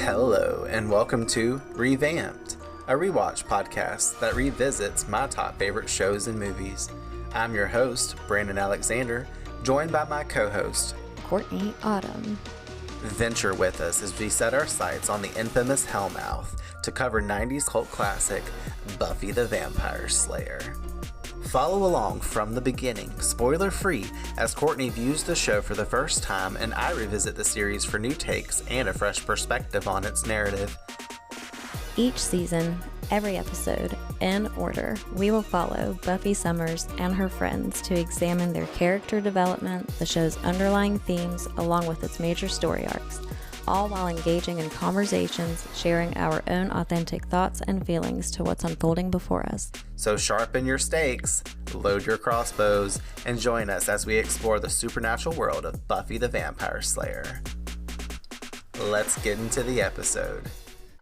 Hello, and welcome to Revamped, a rewatch podcast that revisits my top favorite shows and movies. I'm your host, Brandon Alexander, joined by my co-host, Courtney Autumn. Venture with us as we set our sights on the infamous Hellmouth to cover 90s cult classic, Buffy the Vampire Slayer. Follow along from the beginning, spoiler-free, as Courtney views the show for the first time and I revisit the series for new takes and a fresh perspective on its narrative. Each season, every episode, in order, we will follow Buffy Summers and her friends to examine their character development, the show's underlying themes, along with its major story arcs, all while engaging in conversations, sharing our own authentic thoughts and feelings to what's unfolding before us. So sharpen your stakes, load your crossbows, and join us as we explore the supernatural world of Buffy the Vampire Slayer. Let's get into the episode.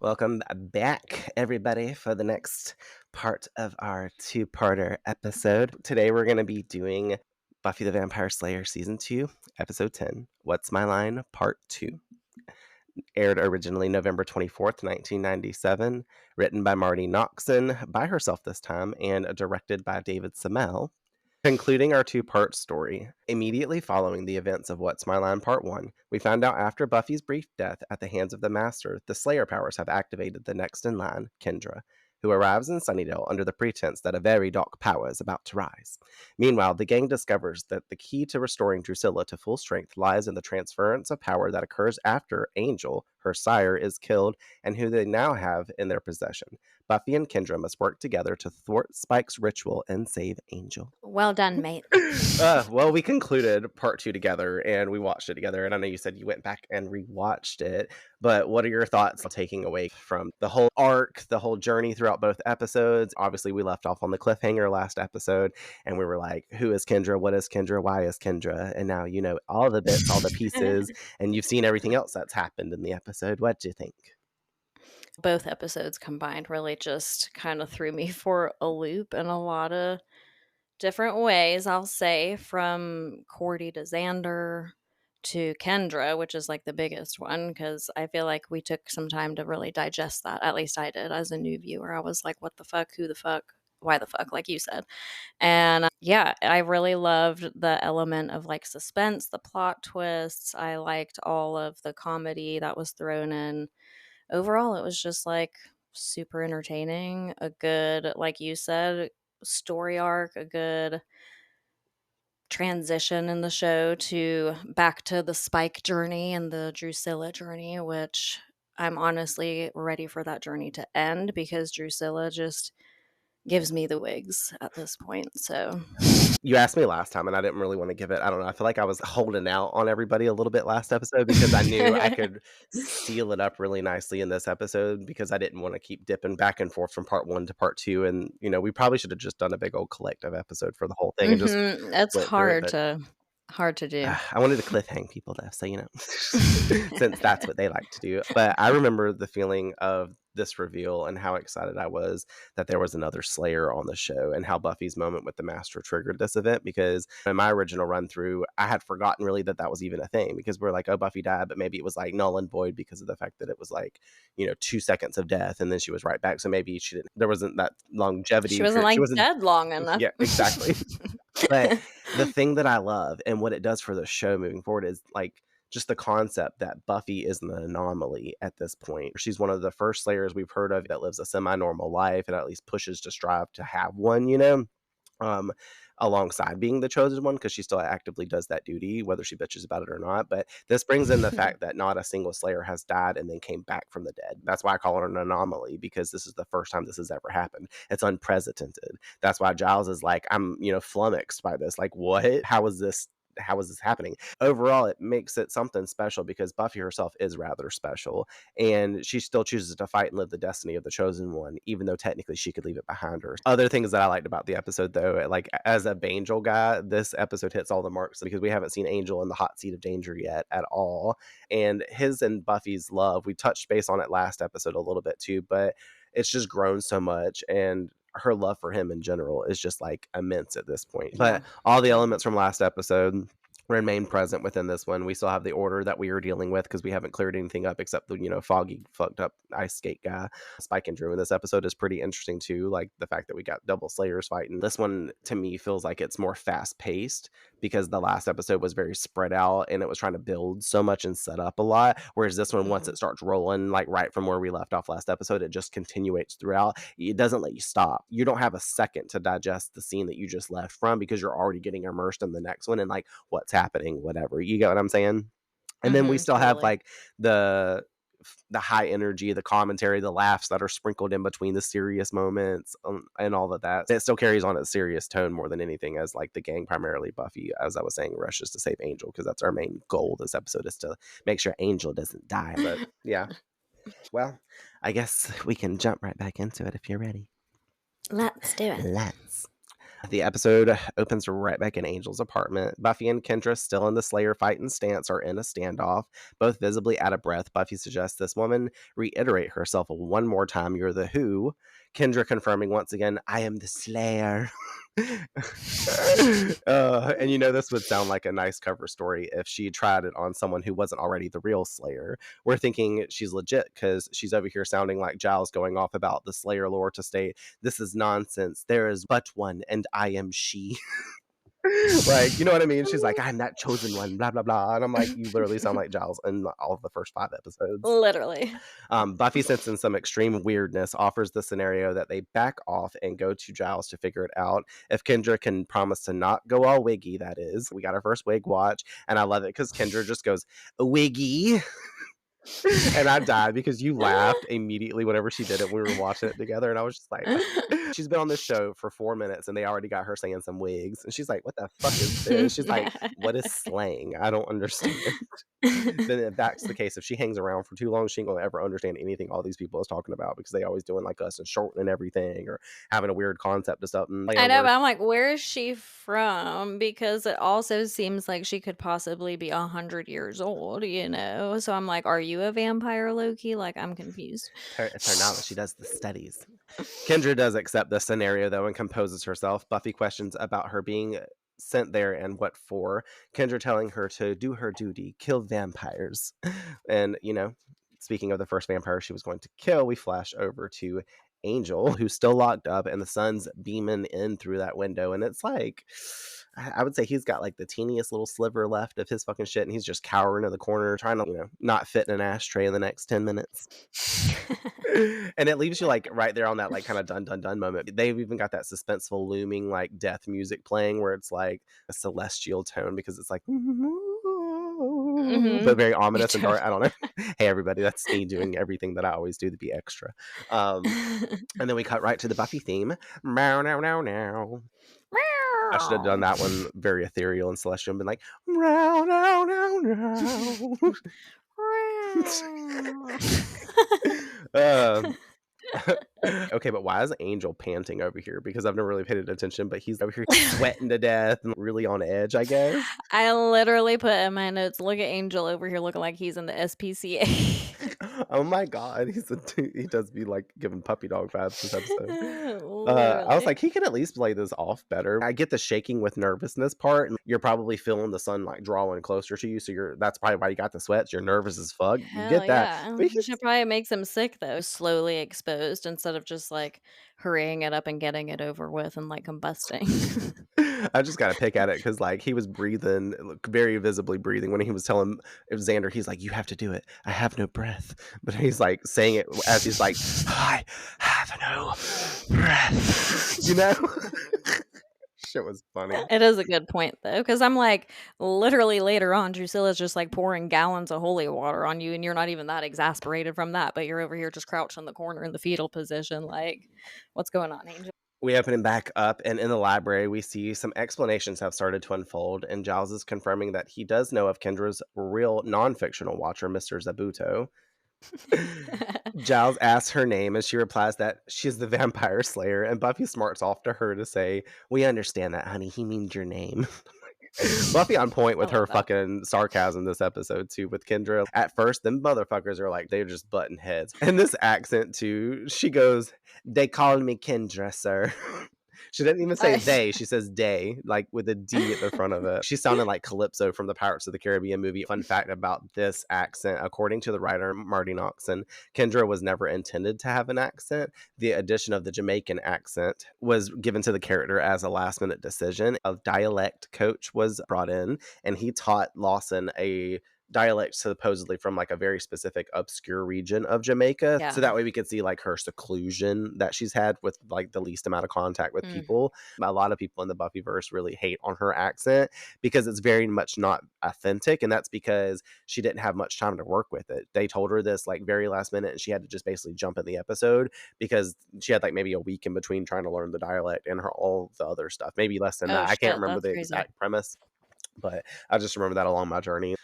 Welcome back, everybody, for the next part of our two-parter episode. Today we're going to be doing Buffy the Vampire Slayer Season 2, Episode 10, What's My Line, Part 2. Aired originally November 24th, 1997, written by Marty Noxon, by herself this time, and directed by David Semel. Concluding our two-part story, immediately following the events of What's My Line Part 1, we found out after Buffy's brief death at the hands of the Master, the Slayer powers have activated the next in line, Kendra, who arrives in Sunnydale under the pretense that a very dark power is about to rise. Meanwhile, the gang discovers that the key to restoring Drusilla to full strength lies in the transference of power that occurs after Angel, her sire, is killed, and who they now have in their possession. Buffy and Kendra must work together to thwart Spike's ritual and save Angel. Well done, mate. Well, we concluded part 2 together, and we watched it together, and I know you said you went back and rewatched it, but what are your thoughts taking away from the whole arc, the whole journey throughout both episodes? Obviously, we left off on the cliffhanger last episode, and we were like, who is Kendra? What is Kendra? Why is Kendra? And now you know all the bits, all the pieces, and you've seen everything else that's happened in the episode. What do you think? Both episodes combined really just kind of threw me for a loop in a lot of different ways, I'll say, from Cordy to Xander to Kendra, which is like the biggest one, because I feel like we took some time to really digest that. At least I did as a new viewer. I was like, what the fuck? Who the fuck? Why the fuck? Like you said. And yeah, I really loved the element of like suspense, the plot twists. I liked all of the comedy that was thrown in. Overall, it was just like super entertaining, a good, like you said, story arc, a good transition in the show to back to the Spike journey and the Drusilla journey, which I'm honestly ready for that journey to end because Drusilla just gives me the wigs at this point. So You asked me last time, and I didn't really want to give it. I don't know. I feel like I was holding out on everybody a little bit last episode because I knew I could seal it up really nicely in this episode because I didn't want to keep dipping back and forth from part 1 to part 2. And, you know, we probably should have just done a big old collective episode for the whole thing. And just That's split through it, hard to do. I wanted to cliffhang people though, so you know, since that's what they like to do. But I remember the feeling of this reveal and how excited I was that there was another Slayer on the show and how Buffy's moment with the Master triggered this event, because in my original run through, I had forgotten really that was even a thing, because we're like, oh, Buffy died, but maybe it was like null and void because of the fact that it was like, you know, 2 seconds of death and then she was right back. So maybe there wasn't that longevity. She wasn't dead long enough. Yeah, exactly. But the thing that I love and what it does for the show moving forward is like just the concept that Buffy is an anomaly at this point. She's one of the first Slayers we've heard of that lives a semi-normal life and at least pushes to strive to have one, you know, alongside being the chosen one, because she still actively does that duty, whether she bitches about it or not. But this brings in the fact that not a single Slayer has died and then came back from the dead. That's why I call it an anomaly, because this is the first time this has ever happened. It's unprecedented. That's why Giles is like, I'm, you know, flummoxed by this. Like, what? How is this happening? Overall, it makes it something special because Buffy herself is rather special, and she still chooses to fight and live the destiny of the chosen one, even though technically she could leave it behind her. Other things that I liked about the episode, though, like as a Angel guy, this episode hits all the marks because we haven't seen Angel in the hot seat of danger yet at all, and his and Buffy's love, we touched base on it last episode a little bit too, but it's just grown so much, and her love for him in general is just like immense at this point. But all the elements from last episode remain present within this one. We still have the order that we are dealing with because we haven't cleared anything up except the, foggy, fucked up ice skate guy. Spike and Drew in this episode is pretty interesting too. Like the fact that we got double Slayers fighting. This one to me feels like it's more fast paced because the last episode was very spread out and it was trying to build so much and set up a lot. Whereas this one, once it starts rolling, like right from where we left off last episode, it just continuates throughout. It doesn't let you stop. You don't have a second to digest the scene that you just left from because you're already getting immersed in the next one and like what's happening, whatever. You get what I'm saying? And then we still have like the high energy, the commentary, the laughs that are sprinkled in between the serious moments, and all of that. It still carries on a serious tone more than anything, as like the gang, primarily Buffy, as I was saying, rushes to save Angel because that's our main goal this episode, is to make sure Angel doesn't die. But yeah. Well, I guess we can jump right back into it if you're ready. Let's do it. Let's. The episode opens right back in Angel's apartment. Buffy and Kendra, still in the Slayer fighting stance, are in a standoff, both visibly out of breath. Buffy suggests this woman reiterate herself one more time, "You're the who?" Kendra confirming once again, "I am the Slayer." And this would sound like a nice cover story if she tried it on someone who wasn't already the real Slayer. We're thinking she's legit because she's over here sounding like Giles going off about the Slayer lore to state, "This is nonsense. There is but one, and I am she." Like, you know what I mean? She's like, "I'm that chosen one, blah, blah, blah." And I'm like, you literally sound like Giles in all of the first 5 episodes. Literally. Buffy, sensing some extreme weirdness, offers the scenario that they back off and go to Giles to figure it out. If Kendra can promise to not go all wiggy, that is. We got our first wig watch, and I love it because Kendra just goes, "Wiggy." And I died because you laughed immediately whenever she did it. We were watching it together, and I was just like, she's been on this show for 4 minutes and they already got her saying some wigs, and she's like, "What the fuck is this?" She's like, "What is slang? I don't understand." Then if that's the case, if she hangs around for too long, she ain't gonna ever understand anything all these people is talking about, because they always doing like us and shortening everything or having a weird concept of something. I know, but I'm like, where is she from? Because it also seems like she could possibly be 100 years old, So I'm like, are you a vampire, Loki? Like, I'm confused. It's her knowledge. She does the studies. Kendra does accept the scenario, though, and composes herself. Buffy questions about her being sent there and what for. Kendra telling her to do her duty, kill vampires. And, speaking of the first vampire she was going to kill, we flash over to Angel, who's still locked up, and the sun's beaming in through that window. And it's like, I would say he's got like the teeniest little sliver left of his fucking shit, and he's just cowering in the corner trying to, not fit in an ashtray in the next 10 minutes. And it leaves you like right there on that like kind of dun dun dun moment. They've even got that suspenseful looming like death music playing where it's like a celestial tone, because it's like but very ominous and dark. I don't know. Hey everybody, that's me doing everything that I always do to be extra. And then we cut right to the Buffy theme. Meow, meow, meow, meow. I should have done that one very ethereal and celestial and been like, meow, meow, meow, meow. Okay, but why is Angel panting over here? Because I've never really paid attention, but he's over here sweating to death and really on edge, I guess. I literally put in my notes, look at Angel over here looking like he's in the SPCA. Oh my god, he does be like giving puppy dog vibes this episode. I was like, he can at least play this off better. I get the shaking with nervousness part, and you're probably feeling the sun like drawing closer to you, so that's probably why you got the sweats. You're nervous as fuck. You get that. Yeah. It probably makes him sick though, slowly exposed instead of just like hurrying it up and getting it over with and like combusting. I just gotta pick at it because like he was breathing, very visibly breathing when he was telling Xander, he's like, "You have to do it. I have no breath." But he's like saying it as he's like, "I have no breath." Shit was funny. It is a good point though, because I'm like, literally later on, Drusilla's just like pouring gallons of holy water on you, and you're not even that exasperated from that, but you're over here just crouched in the corner in the fetal position. Like, what's going on, Angel? We open him back up, and in the library, we see some explanations have started to unfold, and Giles is confirming that he does know of Kendra's real non-fictional watcher, Mr. Zabuto. Giles asks her name, and she replies that she's the vampire slayer, and Buffy smarts off to her to say, "We understand that, honey. He means your name." Buffy on point with her fucking sarcasm this episode too with Kendra. At first, them motherfuckers are like, they're just butting heads. And this accent too, she goes, "They call me Kendra, sir." She didn't even say Uh, they. She says day, like with a D at the front of it. She sounded like Calypso from the Pirates of the Caribbean movie. Fun fact about this accent, according to the writer Marty Noxon, Kendra was never intended to have an accent. The addition of the Jamaican accent was given to the character as a last minute decision. A dialect coach was brought in, and he taught Lawson a dialect supposedly from like a very specific obscure region of Jamaica. Yeah. So that way we could see like her seclusion that she's had with like the least amount of contact with people. A lot of people in the Buffyverse really hate on her accent because it's very much not authentic. And that's because she didn't have much time to work with it. They told her this like very last minute and she had to just basically jump in the episode because she had like maybe a week in between trying to learn the dialect and her all the other stuff. Maybe less than that. I can't remember the exact premise, but I just remember that along my journey.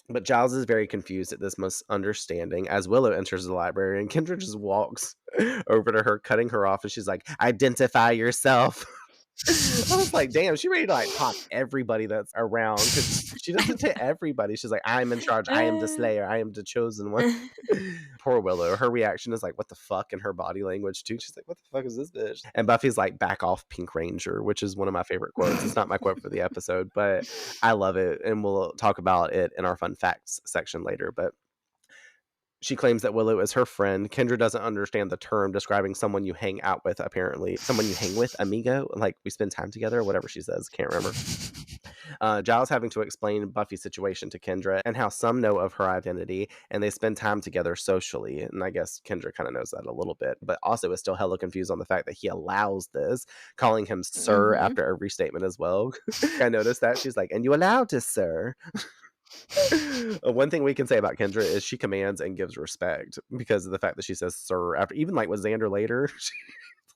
But Giles is very confused at this misunderstanding as Willow enters the library and Kendra just walks over to her, cutting her off, and she's like, "Identify yourself." I was like, damn, she ready to like pop everybody that's around because she does it to everybody. She's like, I'm in charge. I am the Slayer. I am the chosen one. Poor Willow. Her reaction is like, what the fuck? In her body language too. She's like, what the fuck is this bitch? And Buffy's like, back off, Pink Ranger, which is one of my favorite quotes. It's not my quote for the episode, but I love it. And we'll talk about it in our fun facts section later. But she claims that Willow is her friend. Kendra doesn't understand the term describing someone you hang out with, apparently. Someone you hang with, amigo? Like, we spend time together, or whatever she says. Can't remember. Giles having to explain Buffy's situation to Kendra and how some know of her identity, and they spend time together socially. And I guess Kendra kind of knows that a little bit, but also is still hella confused on the fact that he allows this, calling him sir after every statement as well. I noticed that. She's like, and you allowed this, sir. One thing we can say about Kendra is she commands and gives respect because of the fact that she says sir after, even like with Xander later,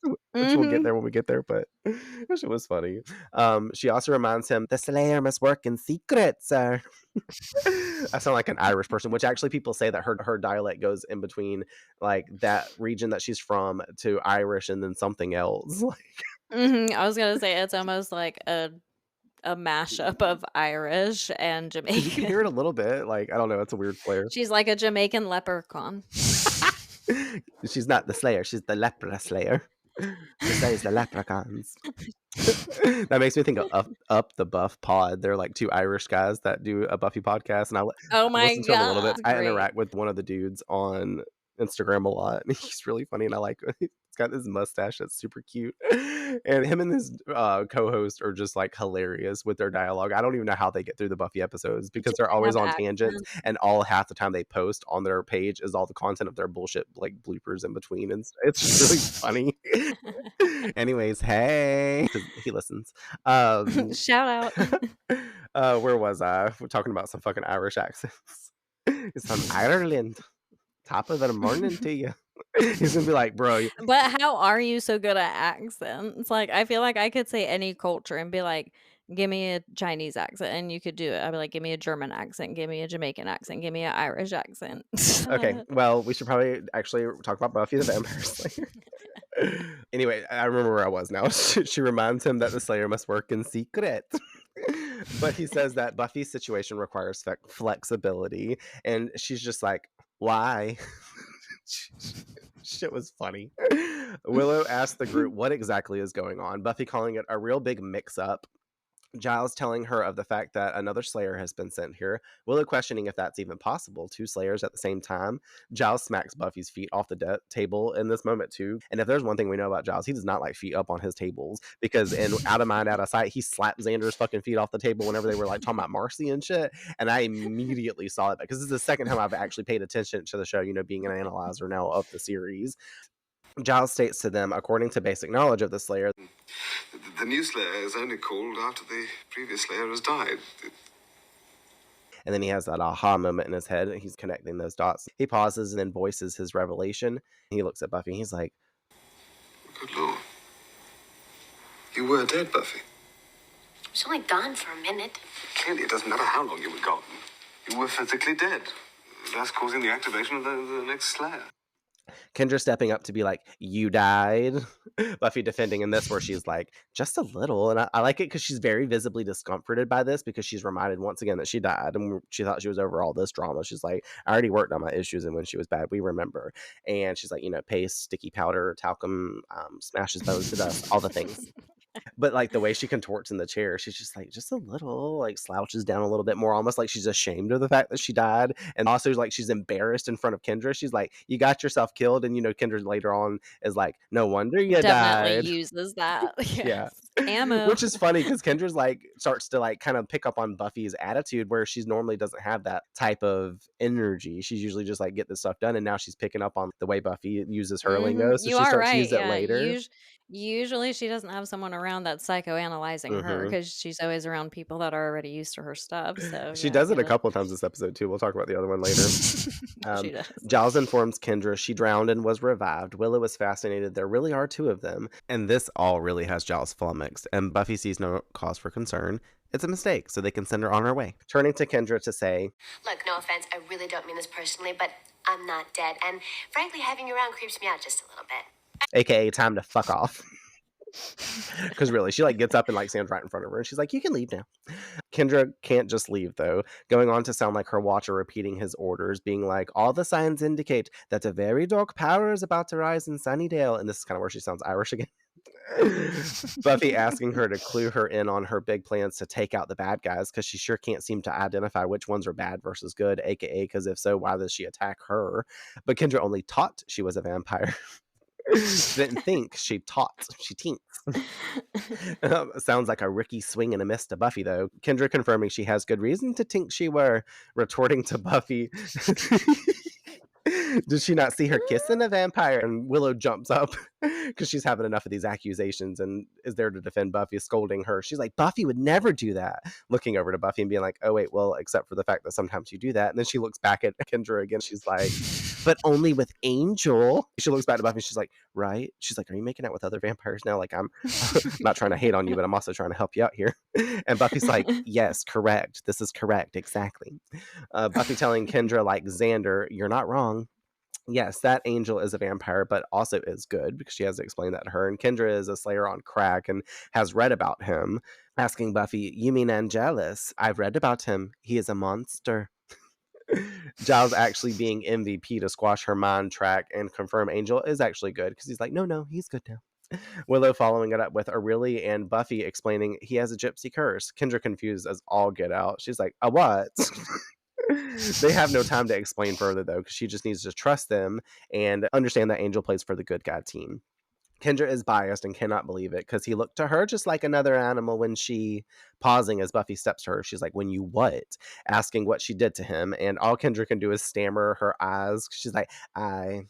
which we'll get there when we get there, but that shit was funny. She also reminds him, the Slayer must work in secret, sir. I sound like an Irish person, which actually people say that her dialect goes in between like that region that she's from to Irish and then something else. I was gonna say it's almost like a mashup of Irish and Jamaican. You can hear it a little bit. Like, I don't know. It's a weird flair. She's like a Jamaican leprechaun. She's not the Slayer. She's the lepra slayer. She slays the leprechauns. That makes me think of Up the Buff Pod. They're like two Irish guys that do a Buffy podcast, and I listen to them a little bit. I interact with one of the dudes on Instagram a lot, and he's really funny, and I like it. He's got this mustache that's super cute, and him and his co-host are just like hilarious with their dialogue. I don't even know how they get through the Buffy episodes because they're always on tangents, and all half the time they post on their page is all the content of their bullshit like bloopers in between, and it's just really funny. Anyways, hey, he listens. Shout out. Where was I? We're talking about some fucking Irish accents. It's from Ireland. Top of the morning to you. He's gonna be like, bro. But how are you so good at accents? Like, I feel like I could say any culture and be like, give me a Chinese accent, and you could do it. I'd be like, give me a German accent, give me a Jamaican accent, give me an Irish accent. Okay, well, we should probably actually talk about Buffy the Vampire Slayer. Anyway, I remember where I was now. She reminds him that the Slayer must work in secret. But he says that Buffy's situation requires flexibility, and she's just like, why? Shit was funny. Willow asked the group what exactly is going on, Buffy calling it a real big mix-up. Giles telling her of the fact that another Slayer has been sent here. Willow questioning if that's even possible. Two Slayers at the same time. Giles smacks Buffy's feet off the table in this moment too. And if there's one thing we know about Giles, he does not like feet up on his tables, because in Out of Mind, Out of Sight, he slapped Xander's fucking feet off the table whenever they were like talking about Marcy and shit. And I immediately saw it because this is the second time I've actually paid attention to the show, you know, being an analyzer now of the series. Giles states to them, according to basic knowledge of the Slayer, the new Slayer is only called after the previous Slayer has died. And then he has that aha moment in his head. He's connecting those dots. He pauses and then voices his revelation. He looks at Buffy and he's like, Good Lord. You were dead, Buffy. I was only gone for a minute. Clearly, it doesn't matter how long you were gone. You were physically dead. That's causing the activation of the next Slayer. Kendra stepping up to be like, you died. Buffy defending in this where she's like, just a little. And I like it because she's very visibly discomforted by this because she's reminded once again that she died and she thought she was over all this drama. She's like, I already worked on my issues, and when she was bad, we remember. And she's like, paste, sticky powder, talcum, smashes bones to dust, all the things. But like the way she contorts in the chair, she's just like, just a little, like slouches down a little bit more, almost like she's ashamed of the fact that she died. And also like she's embarrassed in front of Kendra. She's like, you got yourself killed. And Kendra later on is like, no wonder you Definitely died. uses that. Yeah. Ammo. Which is funny because Kendra's like starts to like kind of pick up on Buffy's attitude where she's normally doesn't have that type of energy. She's usually just like get this stuff done, and now she's picking up on the way Buffy uses her lingo. So You she are starts to right. use it Yeah. later. Usually she doesn't have someone around that's psychoanalyzing her because she's always around people that are already used to her stuff. So She yeah, does I it get a couple of times this episode too. We'll talk about the other one later. She does. Giles informs Kendra she drowned and was revived. Willow is fascinated. There really are two of them. And this all really has Giles flummoxed, and Buffy sees no cause for concern. It's a mistake, so they can send her on her way. Turning to Kendra to say, Look, no offense, I really don't mean this personally, but I'm not dead. And frankly, having you around creeps me out just a little bit. AKA time to fuck off. Because really, she like gets up and like stands right in front of her, and she's like, you can leave now. Kendra can't just leave though, going on to sound like her watcher repeating his orders, being like, all the signs indicate that a very dark power is about to rise in Sunnydale. And this is kind of where she sounds Irish again. Buffy asking her to clue her in on her big plans to take out the bad guys because she sure can't seem to identify which ones are bad versus good, aka because if so, why does she attack her? But Kendra only taught she was a vampire. Didn't think, she taught, she tinks. Sounds like a Ricky swing and a miss to Buffy though. Kendra confirming she has good reason to think she were, retorting to Buffy, did she not see her kissing a vampire? And Willow jumps up because she's having enough of these accusations and is there to defend Buffy, scolding her. She's like, Buffy would never do that. Looking over to Buffy and being like, oh wait, well, except for the fact that sometimes you do that. And then she looks back at Kendra again. She's like, but only with Angel. She looks back to Buffy and she's like, right? She's like, are you making out with other vampires now? Like, I'm not trying to hate on you, but I'm also trying to help you out here. And Buffy's like, yes, correct. This is correct. Exactly. Buffy telling Kendra, like, Xander, you're not wrong. Yes, that Angel is a vampire, but also is good because she has to explain that to her. And Kendra is a slayer on crack and has read about him. Asking Buffy, you mean Angelus? I've read about him. He is a monster. Giles actually being MVP to squash her mind track and confirm Angel is actually good because he's like, no, he's good now. Willow following it up with Aurelie and Buffy explaining he has a gypsy curse. Kendra confused as all get out. She's like, a what? They have no time to explain further though because she just needs to trust them and understand that Angel plays for the good guy team. Kendra is biased and cannot believe it because he looked to her just like another animal when she, pausing as Buffy steps to her, she's like, when you what? Asking what she did to him, and all Kendra can do is stammer her eyes. She's like, I,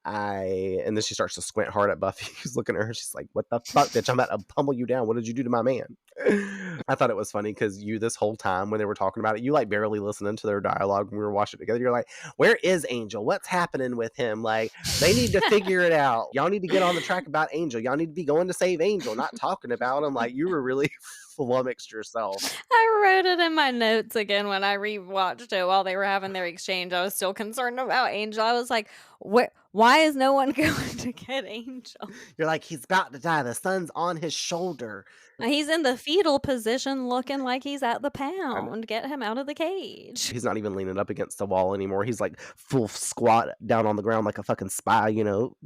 and then she starts to squint hard at Buffy. She's looking at her. She's like, what the fuck, bitch? I'm about to pummel you down. What did you do to my man? I thought it was funny because you, this whole time when they were talking about it, you like barely listening to their dialogue when we were watching it together. You're like, where is Angel? What's happening with him? Like, they need to figure it out. Y'all need to get on the track about Angel. Y'all need to be going to save Angel, not talking about him. Like, you were really flummoxed yourself. I wrote it in my notes again when I rewatched it while they were having their exchange. I was still concerned about Angel. I was like, why is no one going to get Angel? You're like, he's about to die. The sun's on his shoulder. He's in the fetal position looking like he's at the pound. Get him out of the cage. He's not even leaning up against the wall anymore. He's like full squat down on the ground like a fucking spy,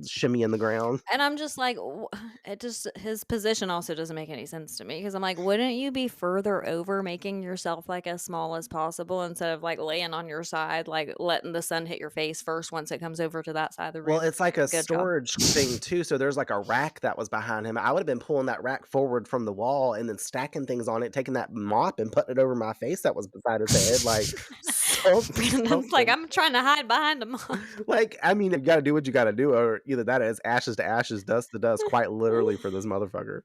shimmy in the ground. And I'm just like, his position also doesn't make any sense to me because I'm like, wouldn't you be further over making yourself like as small as possible instead of like laying on your side, like letting the sun hit your face first once it comes over to that side of the room? Well, it's like a Good storage thing too. So there's like a rack that was behind him. I would have been pulling that rack forward from the wall and then stacking things on it, taking that mop and putting it over my face that was beside his head. Like, It's like, I'm trying to hide behind a mop. Like, I mean, you got to do what you got to do, or either that is ashes to ashes, dust to dust, quite literally for this motherfucker.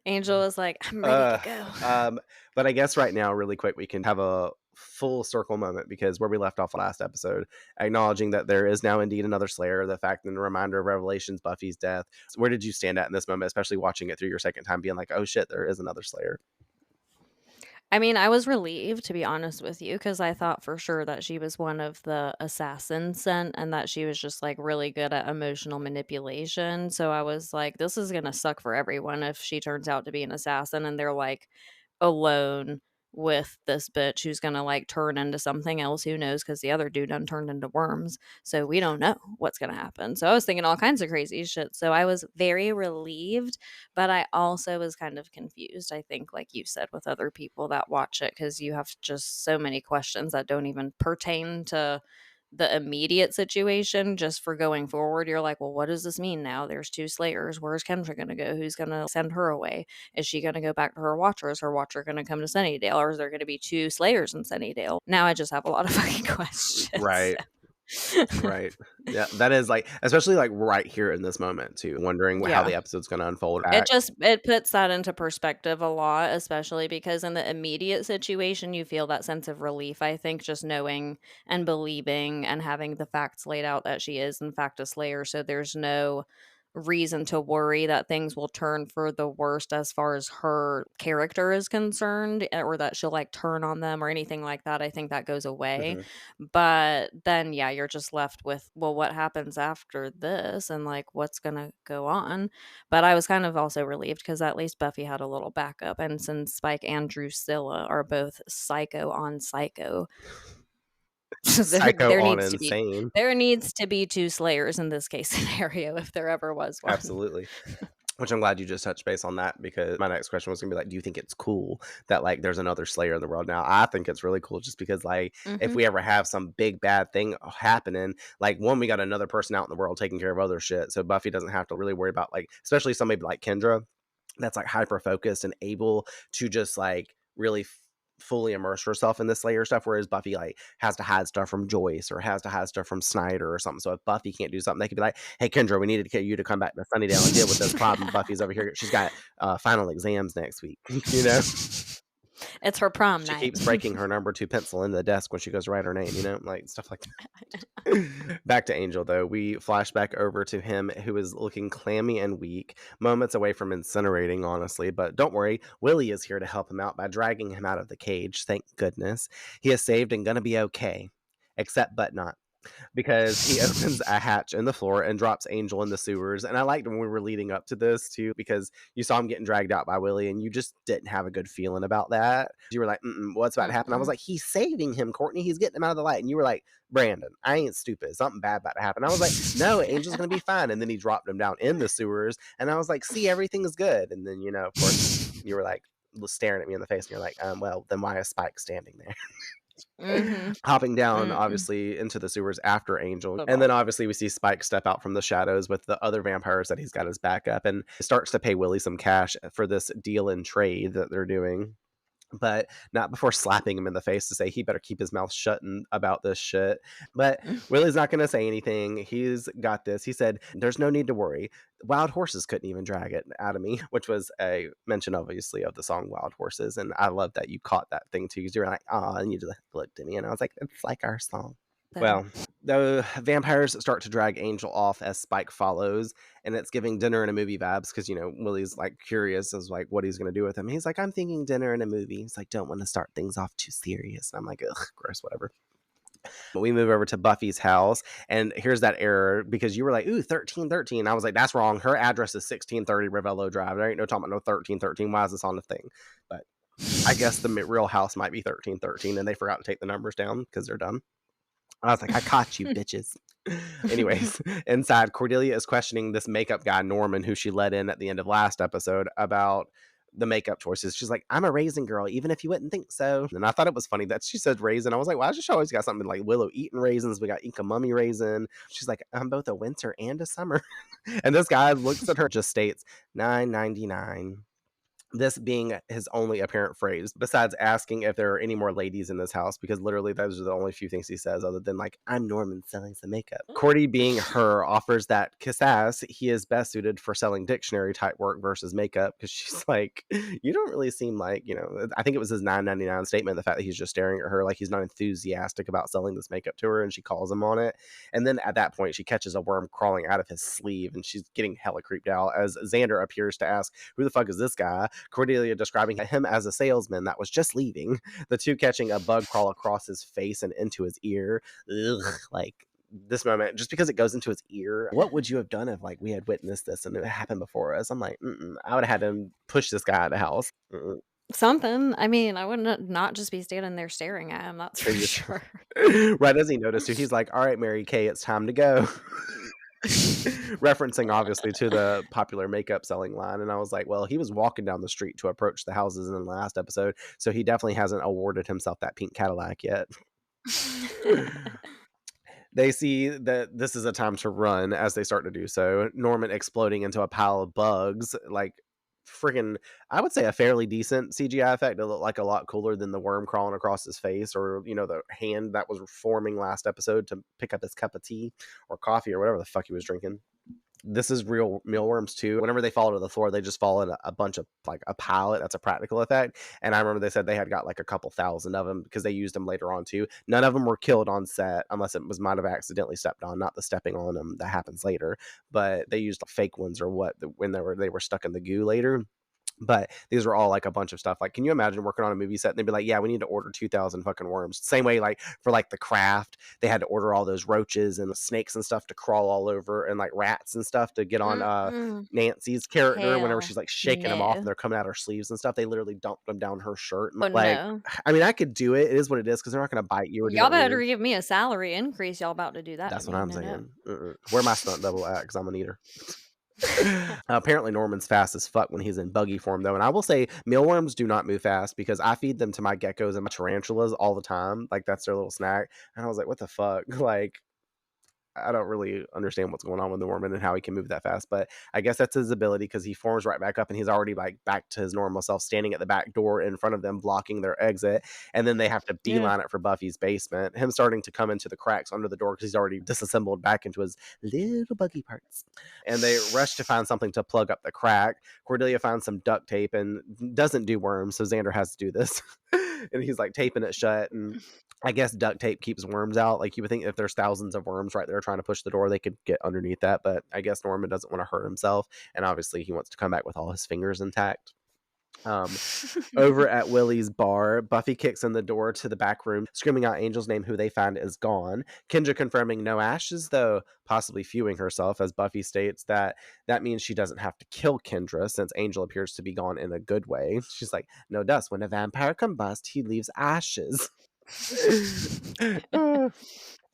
Angel is like, I'm ready to go. But I guess right now, really quick, we can have a full circle moment because where we left off last episode, acknowledging that there is now indeed another Slayer, the fact and the reminder of Revelation's Buffy's death. So where did you stand at in this moment, especially watching it through your second time, being like, oh shit, there is another Slayer? I mean, I was relieved, to be honest with you, because I thought for sure that she was one of the assassins sent and that she was just like really good at emotional manipulation. So I was like, this is going to suck for everyone if she turns out to be an assassin and they're like alone with this bitch who's going to like turn into something else. Who knows? Because the other dude done turned into worms. So we don't know what's going to happen. So I was thinking all kinds of crazy shit. So I was very relieved, but I also was kind of confused, I think, like you said, with other people that watch it, because you have just so many questions that don't even pertain to the immediate situation. Just for going forward, you're like, well, what does this mean now? There's 2 slayers. Where's Kendra going to go? Who's going to send her away? Is she going to go back to her watcher? Is her watcher going to come to Sunnydale? Or is there going to be 2 slayers in Sunnydale? Now I just have a lot of fucking questions. Right. Right. Yeah, that is like, especially like right here in this moment too, wondering how the episode's going to unfold. It puts that into perspective a lot, especially because in the immediate situation, you feel that sense of relief, I think, just knowing and believing and having the facts laid out that she is, in fact, a slayer. So there's no reason to worry that things will turn for the worst as far as her character is concerned, or that she'll like turn on them or anything like that. I think that goes away. But then, yeah, you're just left with, well, what happens after this and like what's going to go on? But I was kind of also relieved because at least Buffy had a little backup. And since Spike and Drusilla are both psycho on psycho, Psycho there on needs to be insane. there needs to be 2 slayers in this case scenario if there ever was one. Absolutely. Which I'm glad you just touched base on that, because my next question was gonna be like, do you think it's cool that like there's another Slayer in the world now? I think it's really cool, just because like if we ever have some big bad thing happening, like one, we got another person out in the world taking care of other shit, so Buffy doesn't have to really worry about, like, especially somebody like Kendra that's like hyper focused and able to just like really fully immerse herself in the Slayer stuff, whereas Buffy like has to hide stuff from Joyce or has to hide stuff from Snyder or something. So if Buffy can't do something, they could be like, hey Kendra, we need to get you to come back to Sunnydale and deal with this problem. Buffy's over here, she's got final exams next week. You know, It's her prom she night. keeps breaking her number 2 pencil in the desk when she goes to write her name, you know, like stuff like that. Back to Angel though, we flash back over to him, who is looking clammy and weak, moments away from incinerating, honestly. But don't worry, Willie is here to help him out by dragging him out of the cage. Thank goodness. He is saved and gonna be okay. Except but not. Because he opens a hatch in the floor and drops Angel in the sewers. And I liked when we were leading up to this too, because you saw him getting dragged out by Willie and you just didn't have a good feeling about that. You were like, what's about to happen? I was like, he's saving him, Courtney. He's getting him out of the light. And you were like, Brandon, I ain't stupid. Something bad about to happen. I was like, no, Angel's going to be fine. And then he dropped him down in the sewers. And I was like, see, everything's good. And then, you know, of course, you were like staring at me in the face and you're like, well, then why is Spike standing there? Hopping down obviously into the sewers after Angel, and then obviously we see Spike step out from the shadows with the other vampires that he's got his back up, and starts to pay Willie some cash for this deal and trade that they're doing, but not before slapping him in the face to say he better keep his mouth shut about this shit. But Willie's not going to say anything. He's got this. He said, there's no need to worry. Wild horses couldn't even drag it out of me, which was a mention, obviously, of the song Wild Horses. And I love that you caught that thing too, because you were like, oh, and you just looked at me and I was like, it's like our song. Well, the vampires start to drag Angel off as Spike follows, and it's giving dinner and a movie vibes, because, you know, Willie's like curious as like what he's going to do with him. He's like, I'm thinking dinner and a movie. He's like, don't want to start things off too serious. And I'm like, ugh, gross, whatever. But we move over to Buffy's house, and here's that error, because you were like, ooh, 1313. I was like, that's wrong. Her address is 1630 Ravello Drive. There ain't no talking about no 1313. Why is this on the thing? But I guess the real house might be 1313, and they forgot to take the numbers down because they're dumb. I was like, I caught you, bitches. Anyways, inside, Cordelia is questioning this makeup guy, Norman, who she let in at the end of last episode, about the makeup choices. She's like, I'm a raisin girl, even if you wouldn't think so. And I thought it was funny that she said raisin. I was like, why does she always got something like Willow eating raisins? We got Inca Mummy raisin. She's like, I'm both a winter and a summer. And this guy looks at her, just states $9.99. This being his only apparent phrase, besides asking if there are any more ladies in this house, because literally those are the only few things he says, other than like, I'm Norman selling some makeup. Cordy, being her, offers that Cassaz, he is best suited for selling dictionary type work versus makeup, because she's like, you don't really seem like, you know, I think it was his $9.99 statement, the fact that he's just staring at her like he's not enthusiastic about selling this makeup to her, and she calls him on it. And then at that point she catches a worm crawling out of his sleeve, and she's getting hella creeped out as Xander appears to ask, who the fuck is this guy? Cordelia describing him as a salesman that was just leaving, the two catching a bug crawl across his face and into his ear. Ugh, like, this moment, just because it goes into his ear, what would you have done if like we had witnessed this and it happened before us? I'm like, I would have had him push this guy out of the house. Something. I mean, I wouldn't not just be standing there staring at him, that's for sure. Right as he noticed you, he's like, all right, Mary Kay, it's time to go. Referencing obviously to the popular makeup selling line. And I was like, well, he was walking down the street to approach the houses in the last episode, so he definitely hasn't awarded himself that pink Cadillac yet. They see that this is a time to run as they start to do so. Norman exploding into a pile of bugs, like freaking, I would say a fairly decent CGI effect. It looked like a lot cooler than the worm crawling across his face, or, you know, the hand that was forming last episode to pick up his cup of tea or coffee or whatever the fuck he was drinking. This is real mealworms too. Whenever they fall to the floor, they just fall in a bunch of, like, a pallet. That's a practical effect. And I remember they said they had got like a couple thousand of them because they used them later on too. None of them were killed on set unless it might have accidentally stepped on, not the stepping on them that happens later. But they used fake ones or what when they were stuck in the goo later. But these were all like a bunch of stuff. Like, can you imagine working on a movie set and they'd be like, yeah, we need to order 2,000 fucking worms. Same way, like for like The Craft, they had to order all those roaches and the snakes and stuff to crawl all over, and like rats and stuff to get on Nancy's character whenever she's like shaking them off and they're coming out her sleeves and stuff. They literally dumped them down her shirt. And, I mean, I could do it. It is what it is because they're not going to bite you. Or y'all better give me a salary increase. Y'all about to do that. That's what I'm saying. Where my stunt double at? Because I'm an eater. Apparently Norman's fast as fuck when he's in buggy form though, and I will say mealworms do not move fast because I feed them to my geckos and my tarantulas all the time. Like, that's their little snack, and I was like, what the fuck? Like, I don't really understand what's going on with Norman and how he can move that fast, but I guess that's his ability because he forms right back up and he's already like back to his normal self, standing at the back door in front of them, blocking their exit. And then they have to beeline it for Buffy's basement. Him starting to come into the cracks under the door because he's already disassembled back into his little buggy parts. And they rush to find something to plug up the crack. Cordelia finds some duct tape and doesn't do worms, so Xander has to do this. And he's like taping it shut, and I guess duct tape keeps worms out. Like, you would think if there's thousands of worms right there trying to push the door, they could get underneath that. But I guess Norman doesn't want to hurt himself. And obviously he wants to come back with all his fingers intact. Over at Willie's bar, Buffy kicks in the door to the back room, screaming out Angel's name, who they find is gone. Kendra confirming no ashes, though possibly fewing herself, as Buffy states that means she doesn't have to kill Kendra since Angel appears to be gone in a good way. She's like, no dust. When a vampire combusts, he leaves ashes.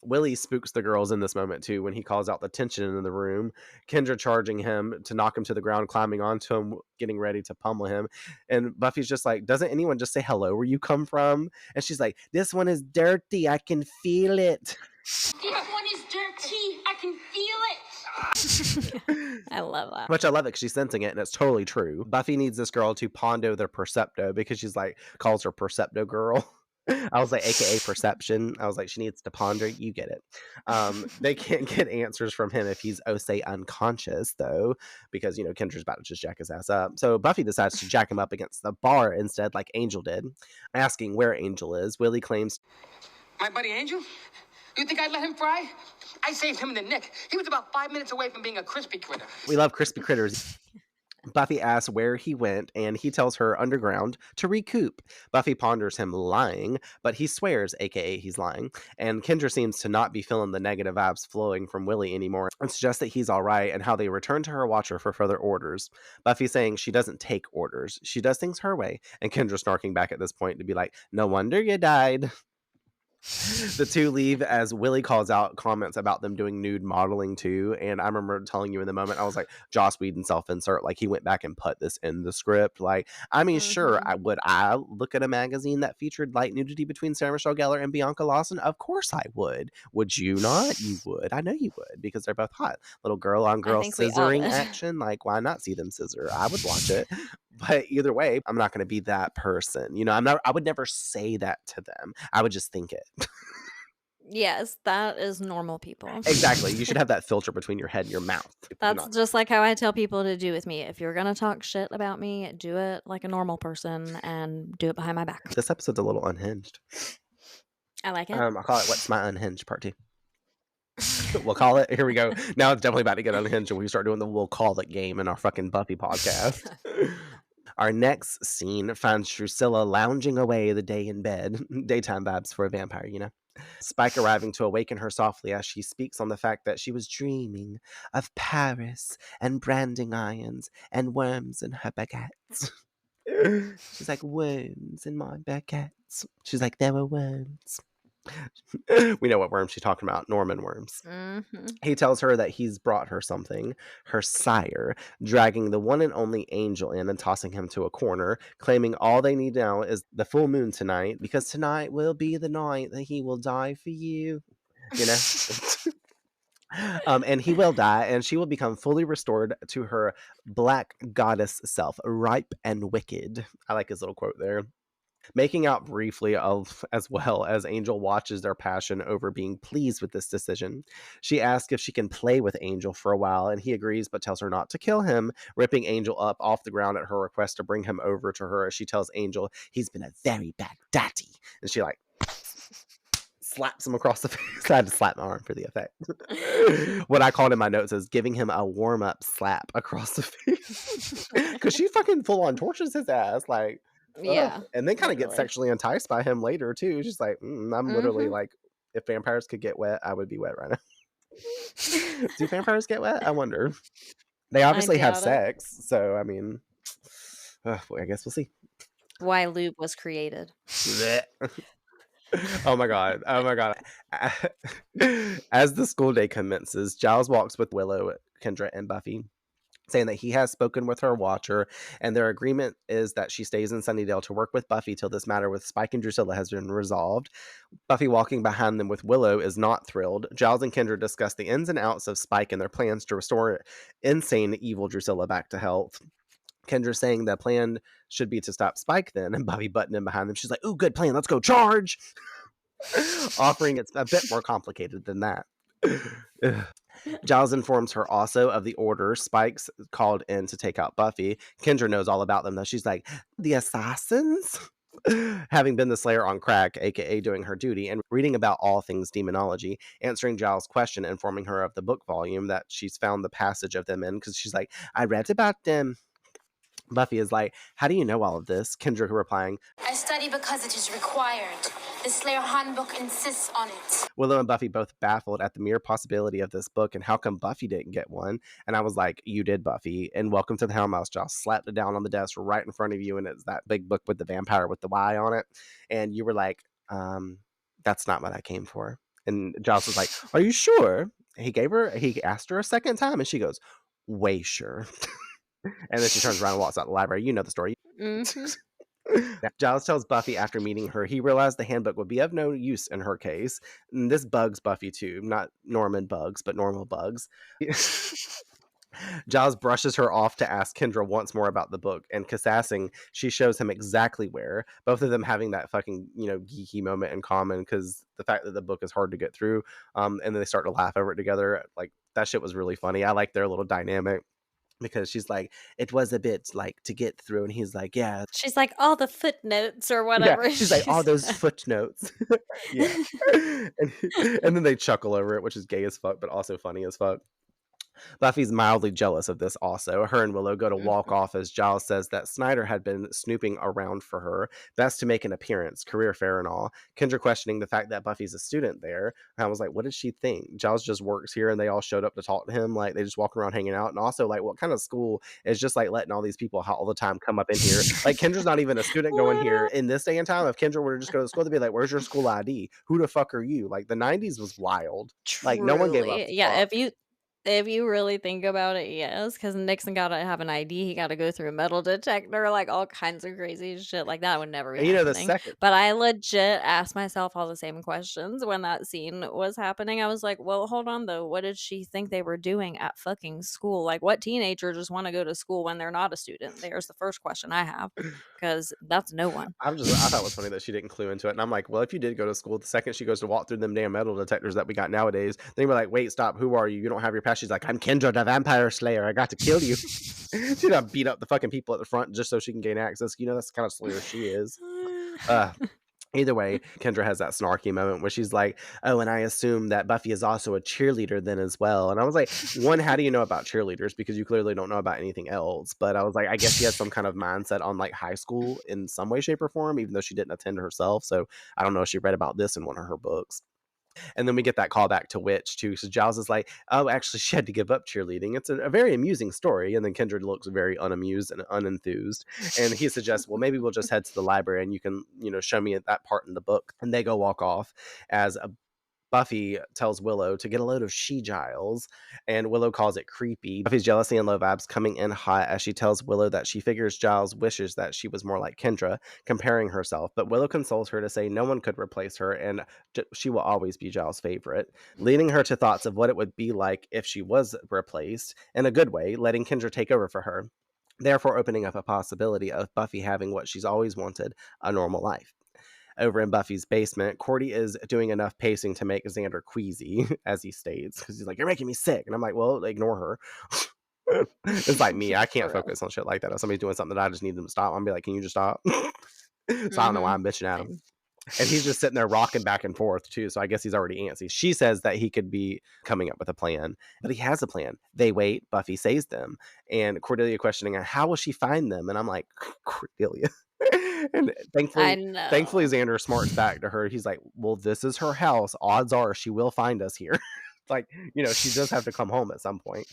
Willie spooks the girls in this moment too when he calls out the tension in the room. Kendra charging him to knock him to the ground, climbing onto him, getting ready to pummel him. And Buffy's just like, doesn't anyone just say hello where you come from? And she's like, this one is dirty. I can feel it. This one is dirty. I can feel it. I love that. Which I love it because she's sensing it and it's totally true. Buffy needs this girl to pondo their Percepto because she's like, calls her Percepto girl. I was like, AKA perception. I was like, she needs to ponder. You get it. They can't get answers from him if he's, say, unconscious, though, because, you know, Kendra's about to just jack his ass up. So Buffy decides to jack him up against the bar instead, like Angel did. Asking where Angel is, Willie claims, my buddy Angel? You think I'd let him fry? I saved him in the nick. He was about 5 minutes away from being a crispy critter. We love crispy critters. Buffy asks where he went, and he tells her underground to recoup. Buffy ponders him lying, but he swears, aka he's lying, and Kendra seems to not be feeling the negative vibes flowing from Willie anymore and suggests that he's alright and how they return to her watcher for further orders. Buffy saying she doesn't take orders, she does things her way, and Kendra snarking back at this point to be like, no wonder you died. The two leave as Willie calls out comments about them doing nude modeling too, and I remember telling you in the moment, I was like, Joss Whedon self-insert, like he went back and put this in the script. Like, I mean, sure, would I look at a magazine that featured light nudity between Sarah Michelle Gellar and Bianca Lawson? Of course I would. Would you not? You would. I know you would, because they're both hot. Little girl on girl scissoring action, like, why not see them scissor? I would watch it. But either way, I'm not going to be that person. You know, I would never say that to them. I would just think it. Yes, that is normal people. Exactly. You should have that filter between your head and your mouth. That's just like how I tell people to do with me. If you're going to talk shit about me, do it like a normal person and do it behind my back. This episode's a little unhinged. I like it. I'll call it What's My Unhinged Part 2. We'll call it. Here we go. Now it's definitely about to get unhinged and we start doing the we'll call it game in our fucking Buffy podcast. Our next scene finds Drusilla lounging away the day in bed. Daytime vibes for a vampire, you know? Spike arriving to awaken her softly as she speaks on the fact that she was dreaming of Paris and branding irons and worms in her baguettes. She's like, worms in my baguettes. She's like, there were worms. We know what worms she's talking about. Norman worms. Mm-hmm. He tells her that he's brought her something, her sire, dragging the one and only Angel in and tossing him to a corner, claiming all they need now is the full moon tonight, because tonight will be the night that he will die for you. You know? And he will die, and she will become fully restored to her black goddess self, ripe and wicked. I like his little quote there. Making out briefly as well as Angel watches their passion over being pleased with this decision. She asks if she can play with Angel for a while, and he agrees but tells her not to kill him, ripping Angel up off the ground at her request to bring him over to her as she tells Angel he's been a very bad daddy. And she like slaps him across the face. I had to slap my arm for the effect. What I called in my notes is giving him a warm-up slap across the face. Because she fucking full-on tortures his ass, like, Yeah. and then kind of gets literally. sexually enticed by him later too. She's like, I'm literally like, if vampires could get wet, I would be wet right now. Do vampires get wet? I wonder. They obviously have doubt it. sex, so I mean, I guess we'll see. Why lube was created. Oh my god. As the school day commences, Giles walks with Willow, Kendra, and Buffy, saying that he has spoken with her watcher, and their agreement is that she stays in Sunnydale to work with Buffy till this matter with Spike and Drusilla has been resolved. Buffy, walking behind them with Willow, is not thrilled. Giles and Kendra discuss the ins and outs of Spike and their plans to restore insane, evil Drusilla back to health. Kendra saying the plan should be to stop Spike then, and Buffy butting in behind them. She's like, ooh, good plan, let's go charge! Offering it's a bit more complicated than that. Giles informs her also of the order Spike's called in to take out Buffy. Kendra knows all about them though. She's like, the assassins? Having been the Slayer on crack, aka doing her duty, and reading about all things demonology, answering Giles' question, informing her of the book volume that she's found the passage of them in, because she's like, I read about them. Buffy is like, how do you know all of this? Kendra replying, I study because it is required. The Slayer handbook insists on it. Willow and Buffy both baffled at the mere possibility of this book and how come Buffy didn't get one. And I was like, you did, Buffy. And welcome to the Hell Mouse. Giles slapped it down on the desk right in front of you, and it's that big book with the vampire with the Y on it. And you were like, that's not what I came for. And Giles was like, are you sure? He asked her a second time, and she goes, way sure. And then she turns around and walks out the library. You know the story. Giles tells Buffy after meeting her he realized the handbook would be of no use in her case. And this bugs Buffy too. Not Norman bugs, but normal bugs. Giles brushes her off to ask Kendra once more about the book, and Cassassing, she shows him exactly where. Both of them having that fucking, geeky moment in common, because the fact that the book is hard to get through, and then they start to laugh over it together. Like, that shit was really funny. I like their little dynamic. Because she's like, it was a bit like to get through, and he's like, yeah. She's like, all the footnotes or whatever. Yeah, she's like, all those footnotes. Yeah. And then they chuckle over it, which is gay as fuck, but also funny as fuck. Buffy's mildly jealous of this also. Her and Willow go to walk off as Giles says that Snyder had been snooping around for her, best to make an appearance, career fair and all. Kendra questioning the fact that Buffy's a student there. And I was like, what did she think? Giles just works here and they all showed up to talk to him. Like, they just walk around hanging out. And also, like, what kind of school is just like letting all these people all the time come up in here? Like, Kendra's not even a student going here in this day and time. If Kendra were to just go to school, they'd be like, where's your school ID? Who the fuck are you? Like, the 90s was wild. Truly. Like, no one gave up. Yeah, if you really think about it, yes, because Nixon got to have an ID, he got to go through a metal detector, like all kinds of crazy shit like that would never be And happening. the second. But I legit asked myself all the same questions when that scene was happening. I was like, well, hold on though. What did she think they were doing at fucking school? Like, what teenager just want to go to school when they're not a student? There's the first question I have, because that's no one. I thought it was funny that she didn't clue into it. And I'm like, well, if you did go to school, the second she goes to walk through them damn metal detectors that we got nowadays, then we're like, wait, stop, who are you? You don't have your pass. She's like, I'm Kendra the Vampire Slayer. I got to kill you. She done beat up the fucking people at the front just so she can gain access. That's the kind of slayer she is. Either way, Kendra has that snarky moment where she's like, oh, and I assume that Buffy is also a cheerleader then as well. And I was like, one, how do you know about cheerleaders? Because you clearly don't know about anything else. But I was like, I guess she has some kind of mindset on like high school in some way, shape, or form, even though she didn't attend herself. So I don't know if she read about this in one of her books. And then we get that call back to Witch too. So Giles is like, oh, actually, she had to give up cheerleading. It's a very amusing story. And then Kendra looks very unamused and unenthused. And he suggests, well, maybe we'll just head to the library and you can, show me that part in the book. And they go walk off as Buffy tells Willow to get a load of she-Giles, and Willow calls it creepy. Buffy's jealousy and low vibes coming in hot as she tells Willow that she figures Giles wishes that she was more like Kendra, comparing herself, but Willow consoles her to say no one could replace her and she will always be Giles' favorite, leading her to thoughts of what it would be like if she was replaced, in a good way, letting Kendra take over for her, therefore opening up a possibility of Buffy having what she's always wanted, a normal life. Over in Buffy's basement, Cordy is doing enough pacing to make Xander queasy, as he states, because he's like, you're making me sick. And I'm like, well, ignore her. It's like me. I can't focus on shit like that. If somebody's doing something that I just need them to stop, I'm be like, can you just stop? So I don't know why I'm bitching at him. And he's just sitting there rocking back and forth too. So I guess he's already antsy. She says that he could be coming up with a plan, but he has a plan. They wait. Buffy saves them. And Cordelia questioning her, how will she find them? And I'm like, Cordelia. And thankfully Xander smarts back to her. He's like, well, this is her house. Odds are she will find us here. Like, she does have to come home at some point.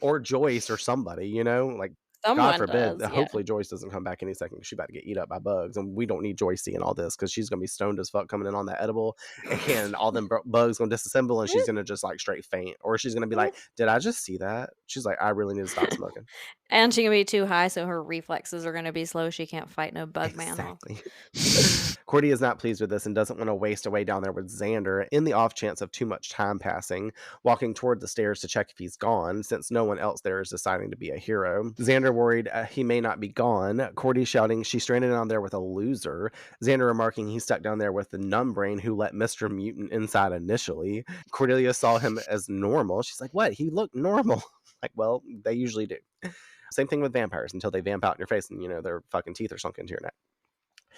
Or Joyce or somebody, like, Someone God forbid, does, hopefully Joyce doesn't come back any second because she's about to get eat up by bugs. And we don't need Joyce seeing all this because she's going to be stoned as fuck coming in on that edible. And all them bugs going to disassemble and she's going to just like straight faint. Or she's going to be like, did I just see that? She's like, I really need to stop smoking. And she can be too high, so her reflexes are going to be slow. She can't fight no bug man. Exactly. Cordy is not pleased with this and doesn't want to waste away down there with Xander in the off chance of too much time passing, walking toward the stairs to check if he's gone, since no one else there is deciding to be a hero. Xander worried he may not be gone. Cordy shouting she's stranded down there with a loser. Xander remarking he's stuck down there with the numb brain who let Mr. Mutant inside initially. Cordelia saw him as normal. She's like, what? He looked normal. Like, well, they usually do. Same thing with vampires until they vamp out in your face and, their fucking teeth are sunk into your neck.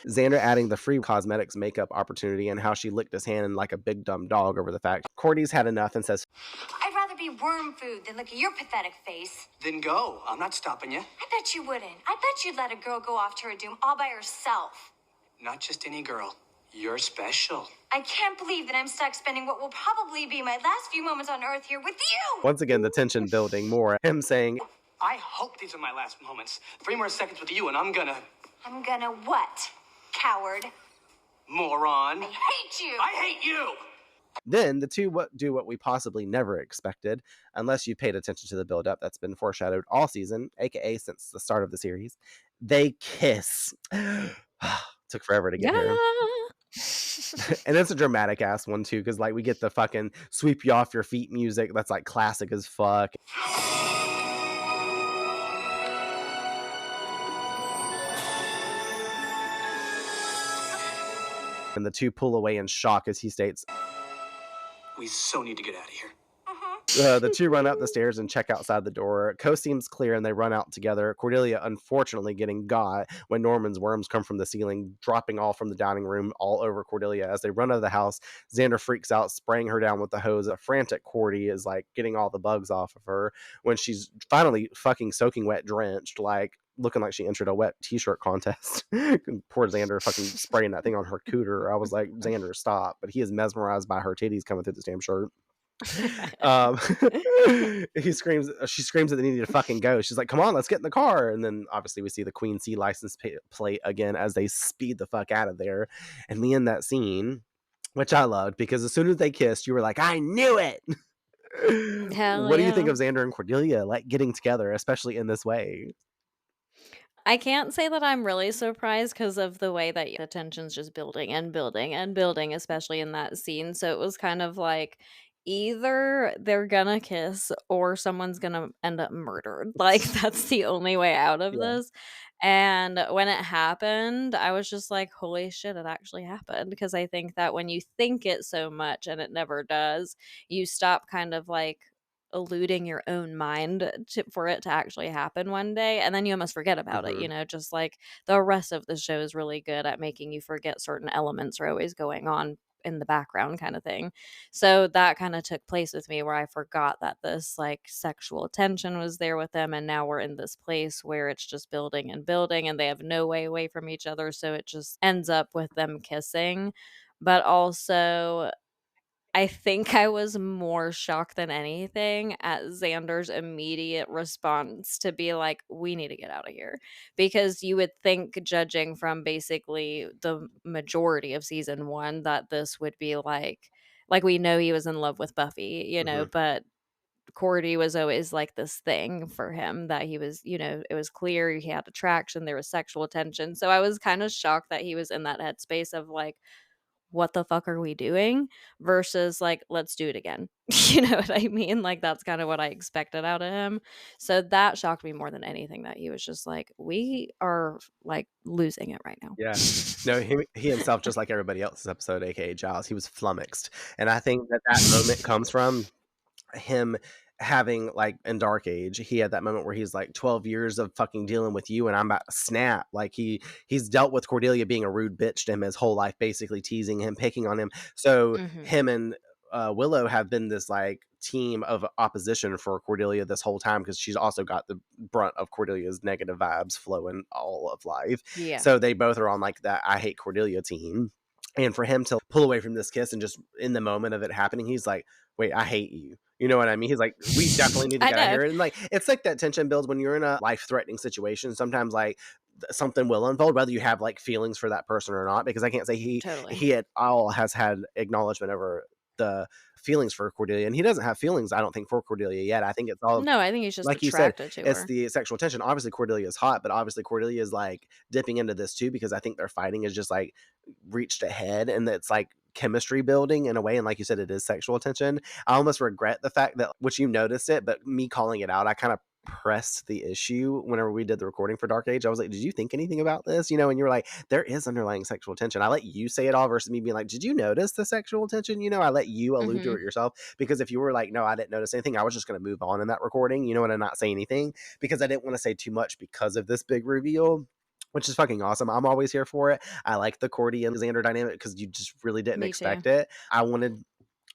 Xander adding the free cosmetics makeup opportunity and how she licked his hand like a big dumb dog over the fact Cordy's had enough and says, I'd rather be worm food than look at your pathetic face. Then go. I'm not stopping you. I bet you wouldn't. I bet you'd let a girl go off to her doom all by herself. Not just any girl. You're special. I can't believe that I'm stuck spending what will probably be my last few moments on Earth here with you. Once again, the tension building more. Him saying, I hope these are my last moments. 3 more seconds with you and I'm gonna what? Coward. Moron. I hate you. I hate you. Then the two do what we possibly never expected, unless you paid attention to the build-up that's been foreshadowed all season, aka since the start of the series. They kiss. Took forever to get here. And it's a dramatic ass one too, because like we get the fucking sweep you off your feet music that's like classic as fuck. And the two pull away in shock as he states, We so need to get out of here. the two run up the stairs and check outside the door. Coast seems clear and they run out together. Cordelia unfortunately getting got when Norman's worms come from the ceiling, dropping all from the dining room all over Cordelia. As they run out of the house, Xander freaks out, spraying her down with the hose. A frantic Cordy is like getting all the bugs off of her when she's finally fucking soaking wet, drenched, like looking like she entered a wet t-shirt contest. Poor Xander fucking spraying that thing on her cooter. I was like, Xander, stop. But he is mesmerized by her titties coming through this damn shirt. She screams that they need to fucking go. She's like, come on, let's get in the car. And then obviously we see the Queen C license plate again as they speed the fuck out of there. And we end that scene, which I loved, because as soon as they kissed, you were like, I knew it. What do you think of Xander and Cordelia like getting together, especially in this way? I can't say that I'm really surprised because of the way that the tension's just building and building and building, especially in that scene. So it was kind of like either they're gonna kiss or someone's gonna end up murdered. Like that's the only way out of this. And when it happened, I was just like, holy shit, it actually happened. Because I think that when you think it so much and it never does, you stop kind of like eluding your own mind for it to actually happen one day, and then you almost forget about it, Mhm. just like the rest of the show is really good at making you forget certain elements are always going on in the background kind of thing. So that kind of took place with me where I forgot that this like sexual tension was there with them, and now we're in this place where it's just building and building and they have no way away from each other, so it just ends up with them kissing. But also I think I was more shocked than anything at Xander's immediate response to be like, "We need to get out of here." Because you would think, judging from basically the majority of season 1, that this would be like we know he was in love with Buffy, Mhm. but Cordy was always like this thing for him that he was, it was clear he had attraction, there was sexual tension. So I was kind of shocked that he was in that headspace of like, what the fuck are we doing? Versus like, let's do it again. You know what I mean? Like, that's kind of what I expected out of him. So that shocked me more than anything, that he was just like, we are like losing it right now. Yeah. No, he himself, just like everybody else's episode, aka Giles, he was flummoxed. And I think that that moment comes from him having, like, in Dark Age, he had that moment where he's like, 12 years of fucking dealing with you and I'm about to snap. Like he's dealt with Cordelia being a rude bitch to him his whole life, basically teasing him, picking on him. So Hmm. him and Willow have been this like team of opposition for Cordelia this whole time, because she's also got the brunt of Cordelia's negative vibes flowing all of life. Yeah, So they both are on like that I hate Cordelia team. And for him to pull away from this kiss and just in the moment of it happening, he's like, wait, I hate you. You know what I mean? He's like, we definitely need to I get out of know. here. And like, it's like that tension builds when you're in a life threatening situation. Sometimes like something will unfold, whether you have like feelings for that person or not, because I can't say Totally. he at all has had acknowledgement over the feelings for Cordelia. And he doesn't have feelings, I don't think, for Cordelia yet. I think it's all, No, I think he's just like you said, attracted to it's her. the sexual tension. Obviously, Cordelia is hot, but obviously Cordelia is like dipping into this too, because I think their fighting is just like reached ahead, and it's like chemistry building in a way. And like you said, it is sexual tension. I almost regret the fact that, which you noticed it, but me calling it out, I kind of pressed the issue whenever we did the recording for Dark Age. I was like, did you think anything about this? And you were like, there is underlying sexual tension. I let you say it all versus me being like, did you notice the sexual tension? I let you allude to Hmm. it yourself, because if you were like, no, I didn't notice anything, I was just going to move on in that recording, and not say anything, because I didn't want to say too much because of this big reveal, which is fucking awesome. I'm always here for it. I like the Cordy and Xander dynamic because you just really didn't Me too. expect it. I wanted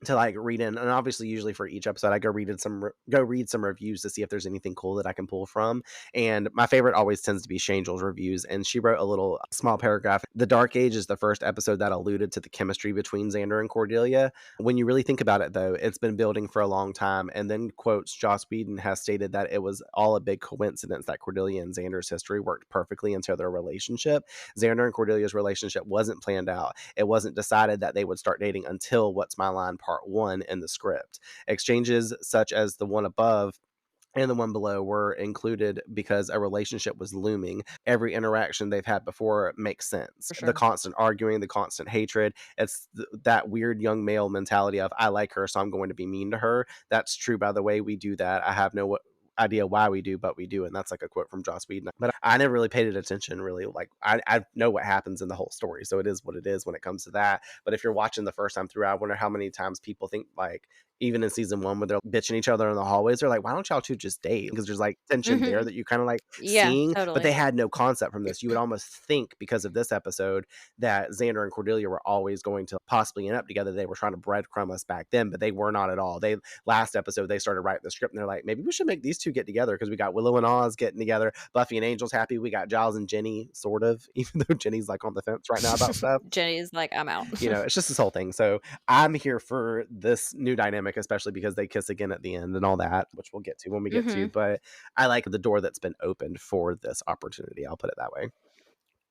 to like read in, and obviously usually for each episode I go read some reviews to see if there's anything cool that I can pull from. And my favorite always tends to be Shangel's reviews, and she wrote a little small paragraph. The Dark Age is the first episode that alluded to the chemistry between Xander and Cordelia. When you really think about it, though, it's been building for a long time. And then quotes, Joss Whedon has stated that it was all a big coincidence that Cordelia and Xander's history worked perfectly into their relationship. Xander and Cordelia's relationship wasn't planned out. It wasn't decided that they would start dating until What's My Line Part 1 in the script. Exchanges such as the one above and the one below were included because a relationship was looming. Every interaction they've had before makes sense. For The sure. constant arguing, the constant hatred, it's that weird young male mentality of, I like her, so I'm going to be mean to her. That's true, by the way. We do that. I have no idea why we do, but we do. And that's like a quote from Joss Whedon. But I never really paid attention, really. Like, I know what happens in the whole story, so it is what it is when it comes to that. But if you're watching the first time through, I wonder how many times people think, like, even in season 1 where they're bitching each other in the hallways, they're like, why don't y'all two just date? Because there's like tension there Hmm. that you kind of like Yeah, seeing, but they totally. had no concept from this. You would almost think, because of this episode, that Xander and Cordelia were always going to possibly end up together. They were trying to breadcrumb us back then, but they were not at all. Last episode they started writing the script and they're like, maybe we should make these two get together, because we got Willow and Oz getting together, Buffy and Angel's happy, we got Giles and Jenny, sort of, even though Jenny's like on the fence right now about stuff. Jenny's like, I'm out. It's just this whole thing. So I'm here for this new dynamic, especially because they kiss again at the end and all that, which we'll get to when we get to. Hmm. But I like the door that's been opened for this opportunity. I'll put it that way.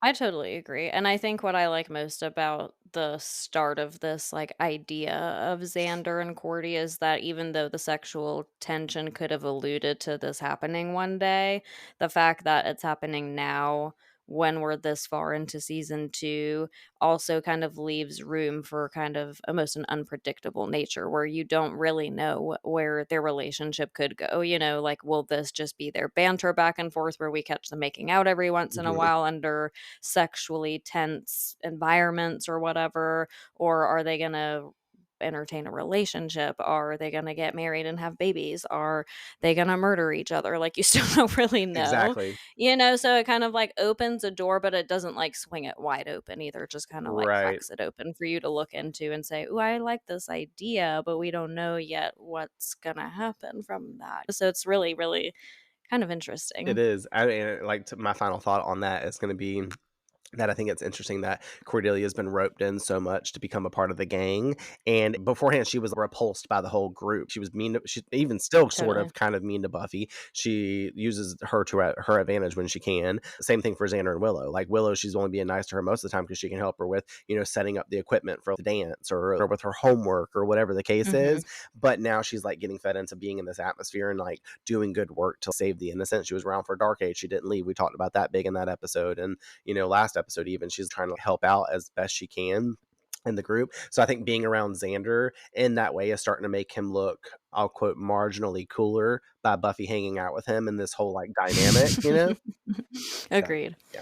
I totally agree. And I think what I like most about the start of this like idea of Xander and Cordy is that even though the sexual tension could have alluded to this happening one day, the fact that it's happening now when we're this far into season 2 also kind of leaves room for kind of almost an unpredictable nature where you don't really know where their relationship could go. Like, will this just be their banter back and forth where we catch them making out every once in a Mhm. while under sexually tense environments or whatever, or are they going to entertain a relationship? Are they going to get married and have babies? Are they going to murder each other? Like, you still don't really know, Exactly. so it kind of like opens a door, but it doesn't like swing it wide open either. It just kind of like Right. cracks it open for you to look into and say, "Ooh, I like this idea," but we don't know yet what's going to happen from that. So it's really, really kind of It interesting. is. I mean, like, my final thought on that is going to be that I think it's interesting that Cordelia has been roped in so much to become a part of the gang. And beforehand, she was repulsed by the whole group. She was mean. She even still sort Totally. of kind of mean to Buffy. She uses her to her advantage when she can. Same thing for Xander and Willow. Like, Willow, she's only being nice to her most of the time because she can help her with, setting up the equipment for the dance or with her homework or whatever the case Mm-hmm. is. But now she's like getting fed into being in this atmosphere and like doing good work to save the innocent. She was around for Dark Age. She didn't leave. We talked about that big in that episode. And last episode even, she's trying to help out as best she can in the group. So I think being around Xander in that way is starting to make him look, I'll quote, marginally cooler by Buffy hanging out with him in this whole like dynamic. Agreed. So, yeah.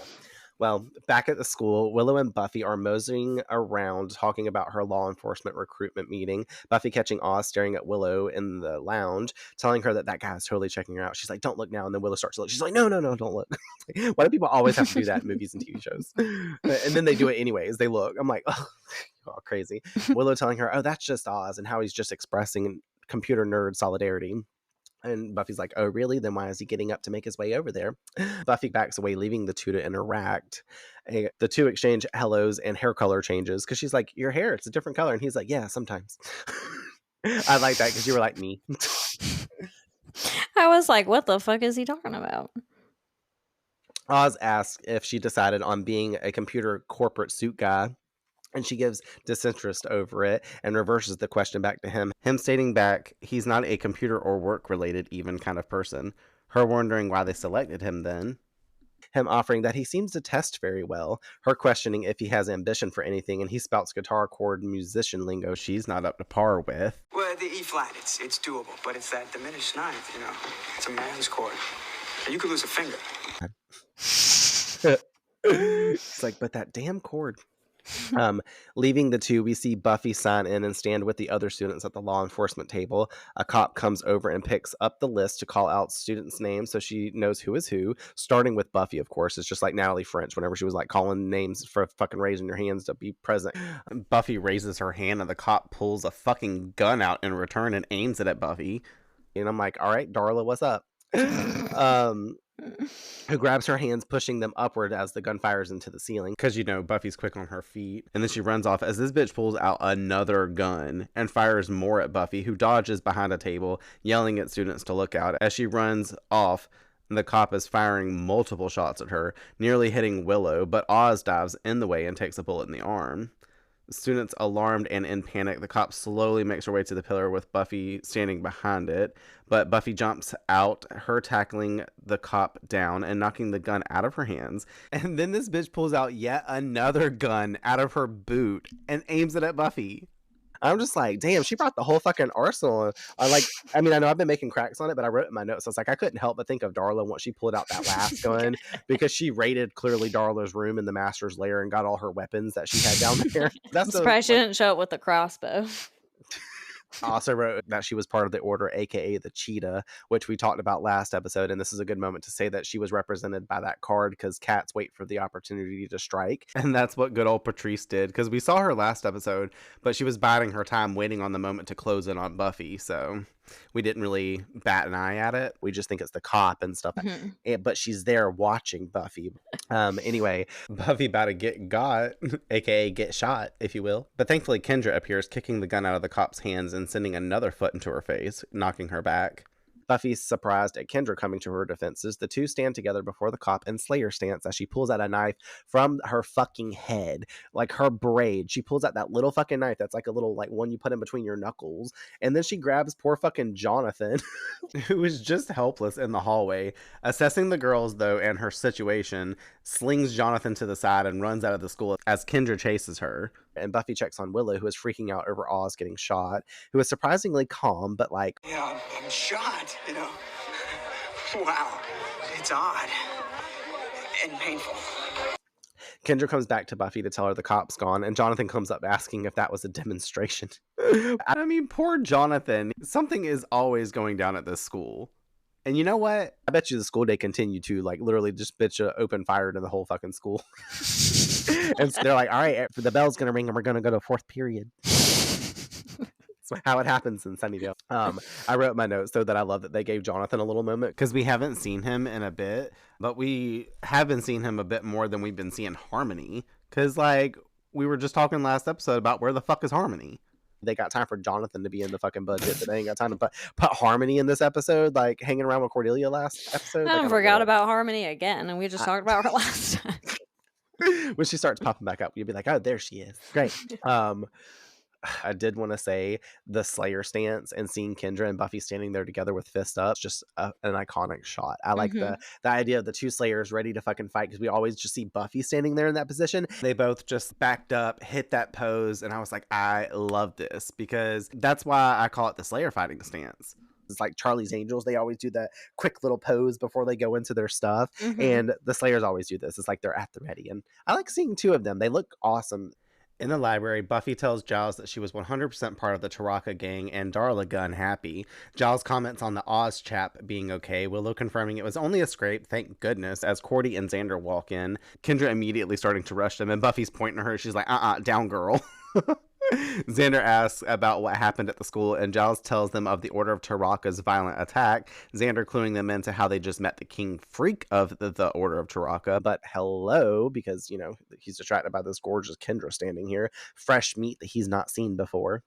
Well, back at the school, Willow and Buffy are moseying around talking about her law enforcement recruitment meeting. Buffy catching Oz staring at Willow in the lounge, telling her that guy is totally checking her out. She's like, "Don't look now." And then Willow starts to look. She's like, "No, don't look." Why do people always have to do that in movies and TV shows? And then they do it anyways. They look. I'm like, oh, crazy. Willow telling her, "Oh, that's just Oz," and how he's just expressing computer nerd solidarity. And Buffy's like, "Oh, really? Then why is he getting up to make his way over there?" Buffy backs away, leaving the two to interact. The two exchange hellos and hair color changes because she's like, "Your hair, it's a different color." And he's like, "Yeah, sometimes." I like that because you were like me. I was like, what the fuck is he talking about? Oz asks if she decided on being a computer corporate suit guy. And she gives disinterest over it and reverses the question back to him. Him stating back he's not a computer or work-related even kind of person. Her wondering why they selected him then. Him offering that he seems to test very well. Her questioning if he has ambition for anything, and he spouts guitar chord musician lingo she's not up to par with. Well, the E flat, it's doable, but it's that diminished ninth, It's a man's chord. And you could lose a finger. It's like, but that damn chord. Leaving the two, we see Buffy sign in and stand with the other students at the law enforcement table. A cop comes over and picks up the list to call out students' names so she knows who is who, starting with Buffy, of course. It's just like Natalie French whenever she was like calling names for fucking raising your hands to be present. Buffy raises her hand and the cop pulls a fucking gun out in return and aims it at Buffy. And I'm like, all right, Darla, what's up? Who grabs her hands, pushing them upward as the gun fires into the ceiling. Because, Buffy's quick on her feet. And then she runs off as this bitch pulls out another gun and fires more at Buffy, who dodges behind a table, yelling at students to look out. As she runs off, the cop is firing multiple shots at her, nearly hitting Willow, but Oz dives in the way and takes a bullet in the arm. Students alarmed and in panic, the cop slowly makes her way to the pillar with Buffy standing behind it, but Buffy jumps out, her tackling the cop down and knocking the gun out of her hands. And then this bitch pulls out yet another gun out of her boot and aims it at Buffy. I'm just like, damn, she brought the whole fucking arsenal. I know I've been making cracks on it, but I wrote in my notes. I was like, I couldn't help but think of Darla once she pulled out that last gun because she raided clearly Darla's room in the master's lair and got all her weapons that she had down there. I'm surprised she didn't show up with a crossbow. I also wrote that she was part of the Order, aka the Cheetah, which we talked about last episode, and this is a good moment to say that she was represented by that card because cats wait for the opportunity to strike, and that's what good old Patrice did, because we saw her last episode, but she was biding her time, waiting on the moment to close in on Buffy, so we didn't really bat an eye at it. We just think it's the cop and stuff, but she's there watching Buffy. Anyway, Buffy about to get got, aka get shot, if you will. But thankfully, Kendra appears, kicking the gun out of the cop's hands and sending another foot into her face, knocking her back. Buffy's surprised at Kendra coming to her defenses. The two stand together before the cop in Slayer stance as she pulls out a knife from her fucking head, like her braid. She pulls out that little fucking knife that's like a little like one you put in between your knuckles. And then she grabs poor fucking Jonathan, who is just helpless in the hallway. Assessing the girls, though, and her situation, slings Jonathan to the side and runs out of the school as Kendra chases her. And Buffy checks on Willow, who is freaking out over Oz getting shot, who is surprisingly calm, but like... Yeah, I'm shot, Wow, it's odd and painful. Kendra comes back to Buffy to tell her the cop's gone, and Jonathan comes up asking if that was a demonstration. I mean, poor Jonathan. Something is always going down at this school. And you know what? I bet you the school day continued to, like, literally just open fire to the whole fucking school. And so they're like, all right, the bell's going to ring and we're going to go to fourth period. That's how it happens in Sunnydale. I wrote my notes, though, that I love that they gave Jonathan a little moment. Because we haven't seen him in a bit, but we have been seeing him a bit more than we've been seeing Harmony. Because, like, we were just talking last episode about where the fuck is Harmony? They got time for Jonathan to be in the fucking budget, but they ain't got time to put Harmony in this episode, like hanging around with Cordelia last episode. I forgot about Harmony again, and we just talked about her last time. When she starts popping back up, you'd be like, oh, there she is. Great. I did want to say the Slayer stance and seeing Kendra and Buffy standing there together with fist up, just an iconic shot. I like the idea of the two Slayers ready to fucking fight, because we always just see Buffy standing there in that position. They both just backed up, hit that pose, and I was like, I love this, because that's why I call it the Slayer fighting stance. It's like Charlie's Angels. They always do that quick little pose before they go into their stuff. And the Slayers always do this. It's like they're at the ready. And I like seeing two of them. They look awesome. In the library, Buffy tells Giles that she was 100% part of the 𝒑𝒏𝒂 gang and Darla gun happy. Giles comments on the Oz chap being okay, Willow confirming it was only a scrape, thank goodness, as Cordy and Xander walk in. Kendra immediately starting to rush them, and Buffy's pointing at her. She's like, down girl. Xander asks about what happened at the school, and Giles tells them of the Order of 𝒑𝒏𝒂's violent attack, Xander cluing them into how they just met the king freak of the Order of 𝒑𝒏𝒂. But hello, because, you know, he's distracted by this gorgeous Kendra standing here. Fresh meat that he's not seen before.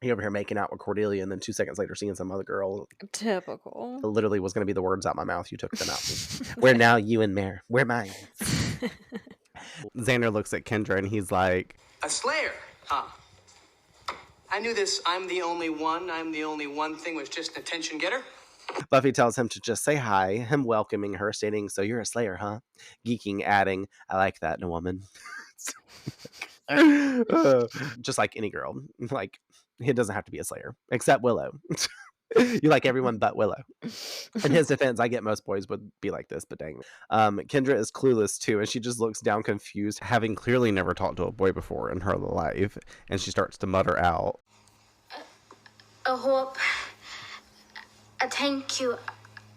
He over here making out with Cordelia, and then 2 seconds later seeing some other girl. Typical. Literally was going to be the words out my mouth. You took them out. Where now you and Mare? Where mine? Xander looks at Kendra, and he's like, A Slayer, huh? I knew this I'm the only one thing was just an attention getter. Buffy tells him to just say hi, him welcoming her, stating, so you're a Slayer, huh? Geeking, adding, I like that in a woman. Just like any girl. Like, it doesn't have to be a Slayer, except Willow. You like everyone but Willow. In his defense, I get most boys would be like this, but dang. Kendra is clueless too, and she just looks down confused, having clearly never talked to a boy before in her life, and she starts to mutter out, a hope, a thank you.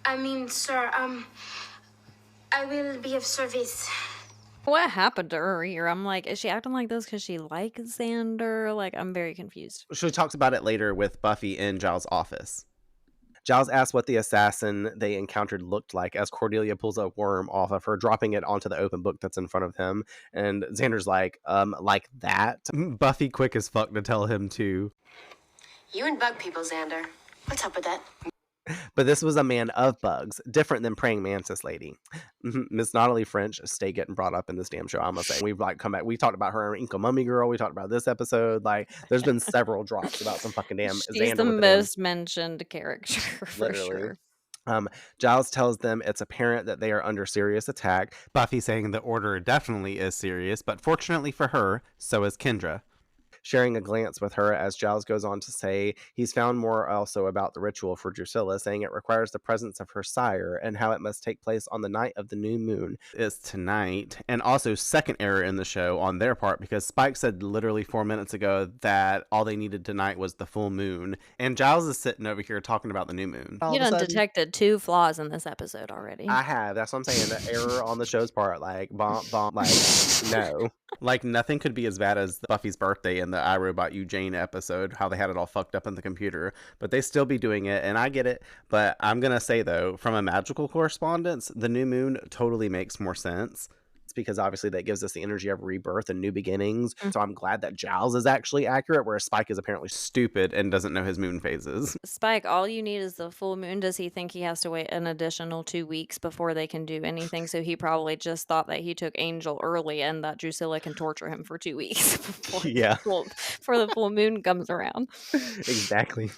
I mean, sir, I will be of service. What happened to her here? I'm like, is she acting like this because she likes Xander? Like, I'm very confused. She talks about it later with Buffy in Giles' office. Giles asks what the assassin they encountered looked like as Cordelia pulls a worm off of her, dropping it onto the open book that's in front of him. And Xander's like that? Buffy quick as fuck to tell him to. You and bug people, Xander. What's up with that? But this was a man of bugs, different than praying mantis lady. Miss Naughty French stay getting brought up in this damn show, I must say. We've like come back. We talked about her in Inkle Mummy Girl. We talked about this episode. Like, there's been several drops about some fucking damn. She's Xander the with most mentioned character for sure. Giles tells them it's apparent that they are under serious attack. Buffy saying the Order definitely is serious, but fortunately for her, so is Kendra. Sharing a glance with her as Giles goes on to say he's found more also about the ritual for Drusilla, saying it requires the presence of her sire and how it must take place on the night of the new moon. It's tonight. And also second error in the show on their part, because Spike said literally 4 minutes ago that all they needed tonight was the full moon. And Giles is sitting over here talking about the new moon. You done detected 2 flaws in this episode already. I have. That's what I'm saying. The error on the show's part. Like, bomb, like, no. Like, nothing could be as bad as Buffy's birthday in the I, Robot You, Jane episode, how they had it all fucked up in the computer. But they still be doing it, and I get it. But I'm going to say, though, from a magical correspondence, the new moon totally makes more sense. It's because obviously that gives us the energy of rebirth and new beginnings. So I'm glad that Giles is actually accurate, whereas Spike is apparently stupid and doesn't know his moon phases. Spike, all you need is the full moon. Does he think he has to wait an additional 2 weeks before they can do anything? So he probably just thought that he took Angel early and that Drusilla can torture him for 2 weeks before the full moon comes around. Exactly.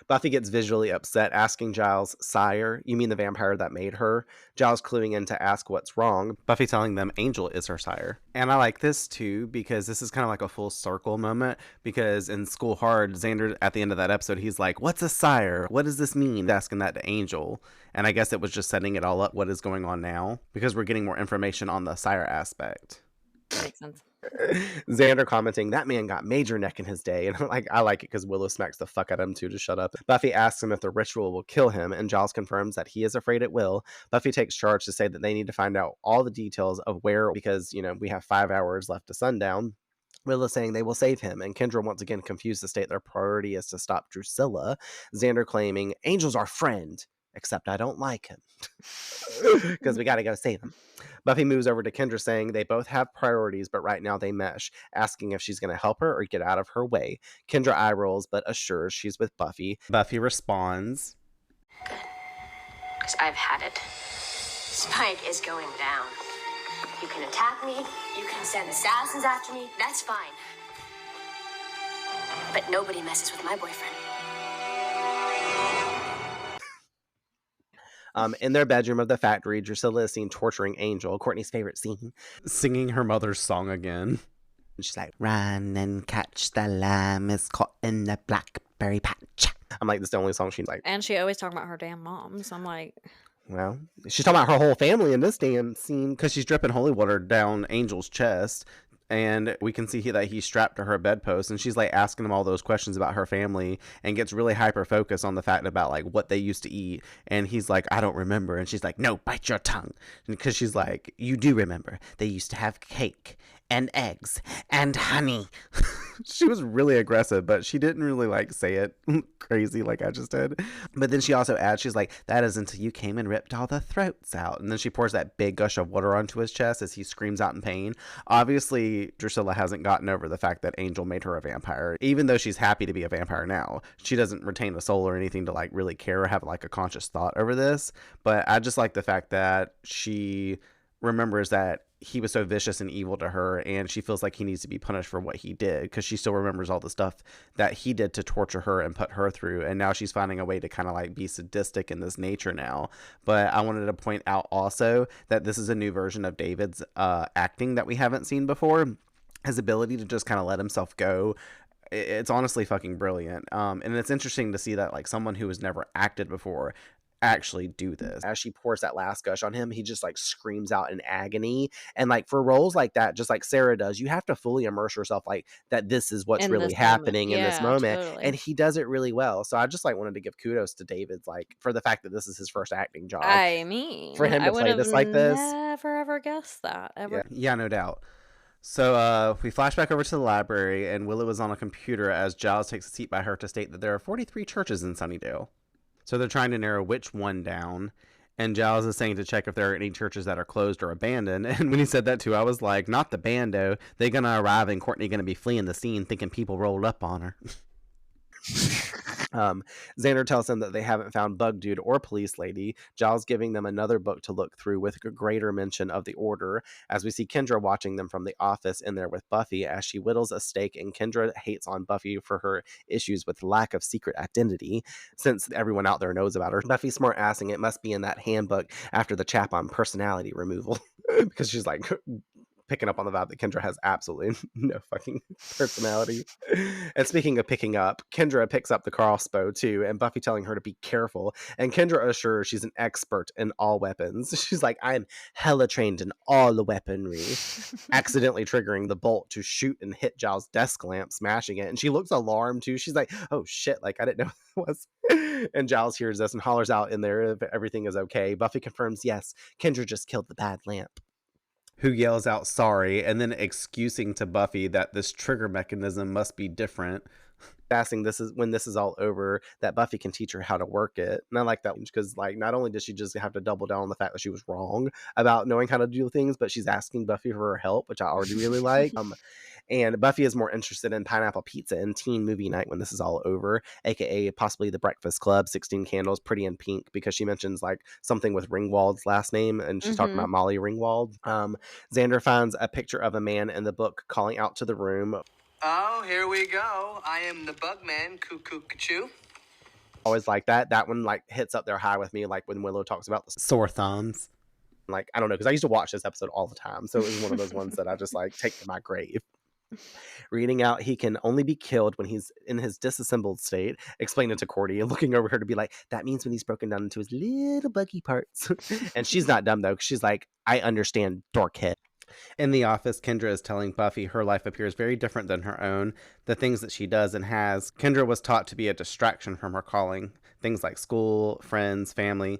Buffy gets visually upset, asking Giles, sire, you mean the vampire that made her? Giles cluing in to ask what's wrong. Buffy telling them Angel is her sire. And I like this too, because this is kind of like a full circle moment, because in School Hard, Xander at the end of that episode, he's like, what's a sire? What does this mean? Asking that to Angel. And I guess it was just setting it all up what is going on now, because we're getting more information on the sire aspect. Makes sense. Xander commenting, that man got major neck in his day. And I like it because Willow smacks the fuck out of him too to shut up. Buffy asks him if the ritual will kill him, and Giles confirms that he is afraid it will. Buffy takes charge to say that they need to find out all the details of where, because, we have 5 hours left to sundown. Willow saying they will save him, and Kendra once again confused to state their priority is to stop Drusilla. Xander claiming, Angel's our friend, except I don't like him. Because we got to go save him. Buffy moves over to Kendra saying they both have priorities, but right now they mesh, asking if she's going to help her or get out of her way. Kendra eye rolls, but assures she's with Buffy. Buffy responds, Good. Because I've had it. Spike is going down. You can attack me, you can send assassins after me, that's fine. But nobody messes with my boyfriend. In their bedroom of the factory, Drusilla is seen torturing Angel, Courtney's favorite scene, singing her mother's song again. And she's like, run and catch the lamb is caught in the blackberry patch. I'm like, this is the only song she's like. And she always talking about her damn mom. So I'm like, well, she's talking about her whole family in this damn scene because she's dripping holy water down Angel's chest. And we can see that he's strapped to her bedpost, and she's like asking him all those questions about her family and gets really hyper focused on the fact about like what they used to eat. And he's like, I don't remember. And she's like, no, bite your tongue. Because she's like, you do remember. They used to have cake and eggs and honey. She was really aggressive, but she didn't really like say it crazy like I just did. But then she also adds, she's like, that is until you came and ripped all the throats out. And then she pours that big gush of water onto his chest as he screams out in pain. Obviously, Drusilla hasn't gotten over the fact that Angel made her a vampire. Even though she's happy to be a vampire now, she doesn't retain a soul or anything to like really care or have like a conscious thought over this. But I just like the fact that she remembers that he was so vicious and evil to her, and she feels like he needs to be punished for what he did, because she still remembers all the stuff that he did to torture her and put her through, and now she's finding a way to kind of like be sadistic in this nature now. But I wanted to point out also that this is a new version of David's acting that we haven't seen before. His ability to just kind of let himself go, it's honestly fucking brilliant. And it's interesting to see that like someone who has never acted before actually do this. As she pours that last gush on him, he just like screams out in agony. And like for roles like that, just like Sarah does, you have to fully immerse yourself like that this is what's really happening in this moment. Totally. And he does it really well. So I just like wanted to give kudos to David's like for the fact that this is his first acting job. I mean, for him to play this like this, never ever guessed that ever. Yeah, no doubt. So we flash back over to the library, and Willow is on a computer as Giles takes a seat by her to state that there are 43 churches in Sunnydale. So they're trying to narrow which one down. And Giles is saying to check if there are any churches that are closed or abandoned. And when he said that too, I was like, not the bando. They're going to arrive and Courtney going to be fleeing the scene thinking people rolled up on her. Xander tells them that they haven't found Bug Dude or Police Lady. Giles giving them another book to look through with a greater mention of the Order, as we see Kendra watching them from the office in there with Buffy as she whittles a steak, and Kendra hates on Buffy for her issues with lack of secret identity since everyone out there knows about her. Buffy smart assing it must be in that handbook after the chap on personality removal because she's like picking up on the vibe that Kendra has absolutely no fucking personality. And speaking of picking up, Kendra picks up the crossbow too, and Buffy telling her to be careful. And Kendra assures she's an expert in all weapons. She's like, I'm hella trained in all the weaponry. Accidentally triggering the bolt to shoot and hit Giles' desk lamp, smashing it. And she looks alarmed too. She's like, oh shit, like I didn't know what it was. And Giles hears this and hollers out in there if everything is okay. Buffy confirms, yes, Kendra just killed the bad lamp. Who yells out sorry, and then excusing to Buffy that this trigger mechanism must be different. Asking this is when this is all over that Buffy can teach her how to work it. And I like that because like not only does she just have to double down on the fact that she was wrong about knowing how to do things, but she's asking Buffy for her help, which I already really like. And Buffy is more interested in pineapple pizza and teen movie night when this is all over, aka possibly the Breakfast Club, 16 Candles, Pretty in Pink, because she mentions like something with Ringwald's last name, and she's talking about Molly Ringwald. Xander finds a picture of a man in the book calling out to the room. Oh, here we go. I am the bug man, cuckoo. Always like that. That one like hits up there high with me, like when Willow talks about the sore thumbs. Like, I don't know, because I used to watch this episode all the time. So it was one of those ones that I just like take to my grave. Reading out, he can only be killed when he's in his disassembled state, explaining to Cordy and looking over her to be like, that means when he's broken down into his little buggy parts. And she's not dumb though, because she's like, I understand, dorkhead. In the office, Kendra is telling Buffy her life appears very different than her own. The things that she does and has, Kendra was taught to be a distraction from her calling. Things like school, friends, family,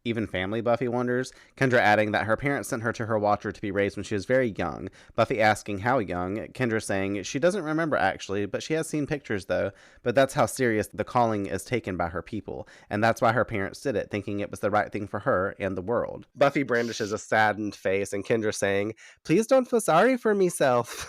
even family, Buffy wonders. Kendra adding that her parents sent her to her watcher to be raised when she was very young. Buffy asking how young. Kendra saying she doesn't remember actually, but she has seen pictures though. But that's how serious the calling is taken by her people. And that's why her parents did it, thinking it was the right thing for her and the world. Buffy brandishes a saddened face and Kendra saying, please don't feel sorry for meself.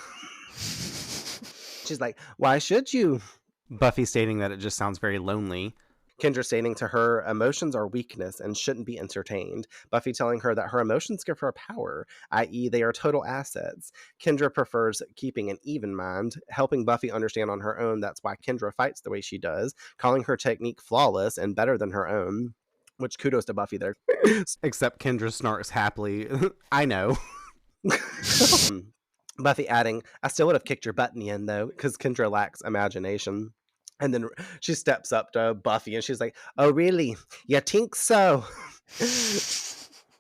She's like, why should you? Buffy stating that it just sounds very lonely. Kendra stating to her, emotions are weakness and shouldn't be entertained. Buffy telling her that her emotions give her power, i.e. they are total assets. Kendra prefers keeping an even mind, helping Buffy understand on her own that's why Kendra fights the way she does, calling her technique flawless and better than her own. Which kudos to Buffy there. Except Kendra snarks happily. I know. Buffy adding, I still would have kicked your butt in the end though, because Kendra lacks imagination. And then she steps up to Buffy and she's like, oh, really? You think so?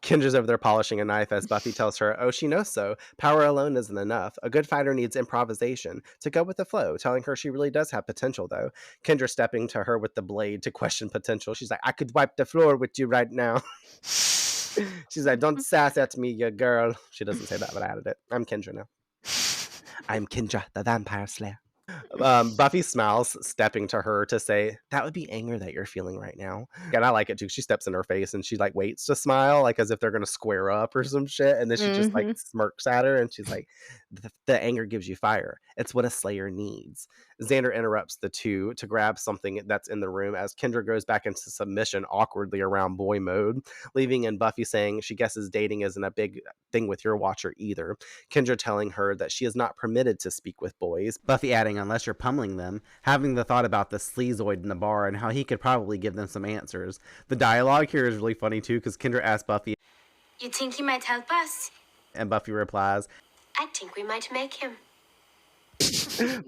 Kendra's over there polishing a knife as Buffy tells her, oh, she knows so. Power alone isn't enough. A good fighter needs improvisation to go with the flow, telling her she really does have potential, though. Kendra stepping to her with the blade to question potential. She's like, I could wipe the floor with you right now. She's like, don't sass at me, you girl. She doesn't say that, but I added it. I'm Kendra now. I'm Kendra, the vampire slayer. Buffy smiles, stepping to her to say, that would be anger that you're feeling right now. And I like it too. She steps in her face and she like waits to smile, like as if they're going to square up or some shit. And then she just like smirks at her and she's like, the anger gives you fire. It's what a slayer needs. Xander interrupts the two to grab something that's in the room as Kendra goes back into submission awkwardly around boy mode, leaving in Buffy saying she guesses dating isn't a big thing with your watcher either. Kendra telling her that she is not permitted to speak with boys. Buffy adding, unless you're pummeling them, having the thought about the sleazoid in the bar and how he could probably give them some answers. The dialogue here is really funny too, because Kendra asks Buffy, You think he might help us? and Buffy replies, I think we might make him.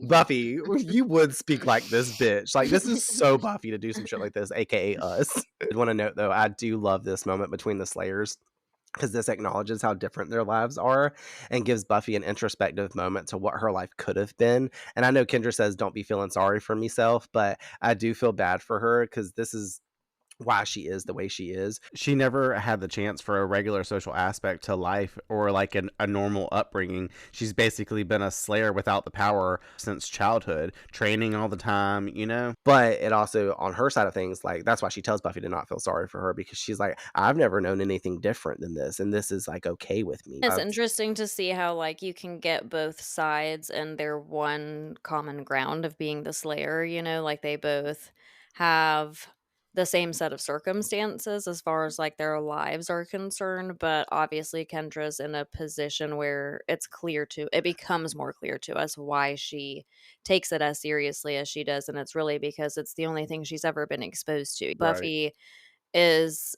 Buffy, you would speak like this bitch. Like, this is so Buffy to do some shit like this, aka us. I want to note though, I do love this moment between the Slayers, because this acknowledges how different their lives are and gives Buffy an introspective moment to what her life could have been. And I know Kendra says, don't be feeling sorry for meself, but I do feel bad for her because this is why she is the way she is. She never had the chance for a regular social aspect to life or like a normal upbringing. She's basically been a slayer without the power since childhood, training all the time, you know? But it also, on her side of things, like that's why she tells Buffy to not feel sorry for her, because she's like, I've never known anything different than this, and this is like okay with me. It's interesting to see how like you can get both sides and their one common ground of being the slayer, you know, like they both have the same set of circumstances as far as like their lives are concerned, but obviously Kendra's in a position where it becomes more clear to us why she takes it as seriously as she does, and it's really because it's the only thing she's ever been exposed to. Right. Buffy is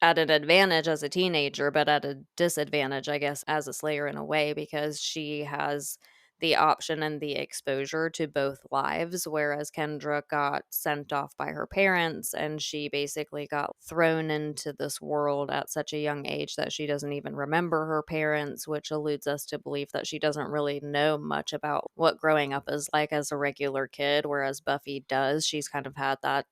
at an advantage as a teenager, but at a disadvantage, I guess, as a slayer in a way, because she has the option and the exposure to both lives, whereas Kendra got sent off by her parents and she basically got thrown into this world at such a young age that she doesn't even remember her parents, which alludes us to believe that she doesn't really know much about what growing up is like as a regular kid, whereas Buffy does. She's kind of had that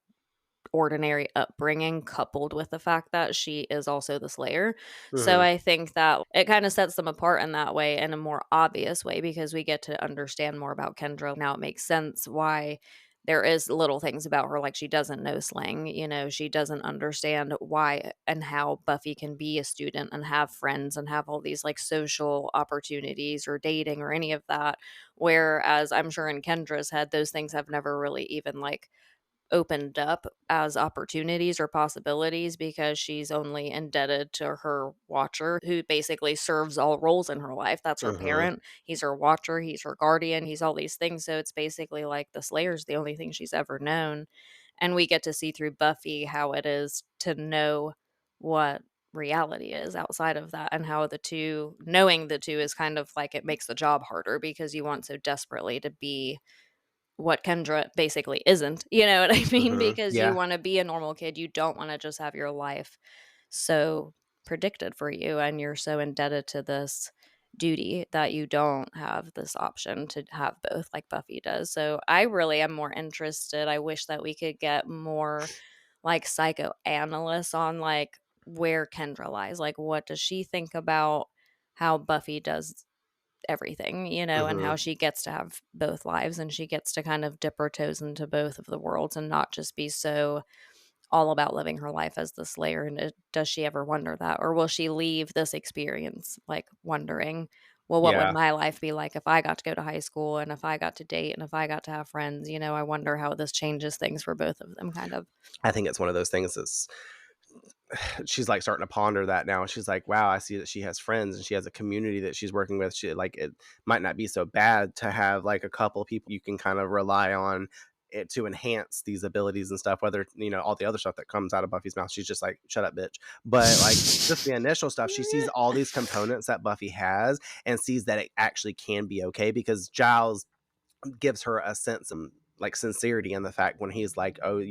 ordinary upbringing coupled with the fact that she is also the slayer. So I think that it kind of sets them apart in that way, in a more obvious way, because we get to understand more about Kendra. Now it makes sense why there is little things about her, like she doesn't know slang, you know, she doesn't understand why and how Buffy can be a student and have friends and have all these like social opportunities or dating or any of that, whereas I'm sure in Kendra's head those things have never really even like opened up as opportunities or possibilities, because she's only indebted to her watcher, who basically serves all roles in her life. That's her parent, he's her watcher, he's her guardian, he's all these things. So it's basically like the Slayer's the only thing she's ever known, and we get to see through Buffy how it is to know what reality is outside of that, and how knowing the two is kind of like, it makes the job harder because you want so desperately to be what Kendra basically isn't, you know what I mean? Because you Yeah. want to be a normal kid. You don't want to just have your life so predicted for you, and you're so indebted to this duty that you don't have this option to have both like Buffy does. So I really am more interested. I wish that we could get more like psychoanalysts on like where Kendra lies. Like, what does she think about how Buffy does everything, and how she gets to have both lives and she gets to kind of dip her toes into both of the worlds and not just be so all about living her life as the Slayer. And does she ever wonder that? Or will she leave this experience like wondering, well, what would Yeah. my life be like if I got to go to high school and if I got to date and if I got to have friends? I wonder how this changes things for both of them, kind of. I think it's one of those things that's she's like starting to ponder that now. She's like, wow, I see that she has friends and she has a community that she's working with. She like, it might not be so bad to have like a couple of people you can kind of rely on it to enhance these abilities and stuff, whether all the other stuff that comes out of Buffy's mouth, she's just like, shut up, bitch. But like just the initial stuff, she sees all these components that Buffy has and sees that it actually can be okay, because Giles gives her a sense of like sincerity in the fact when he's like, oh,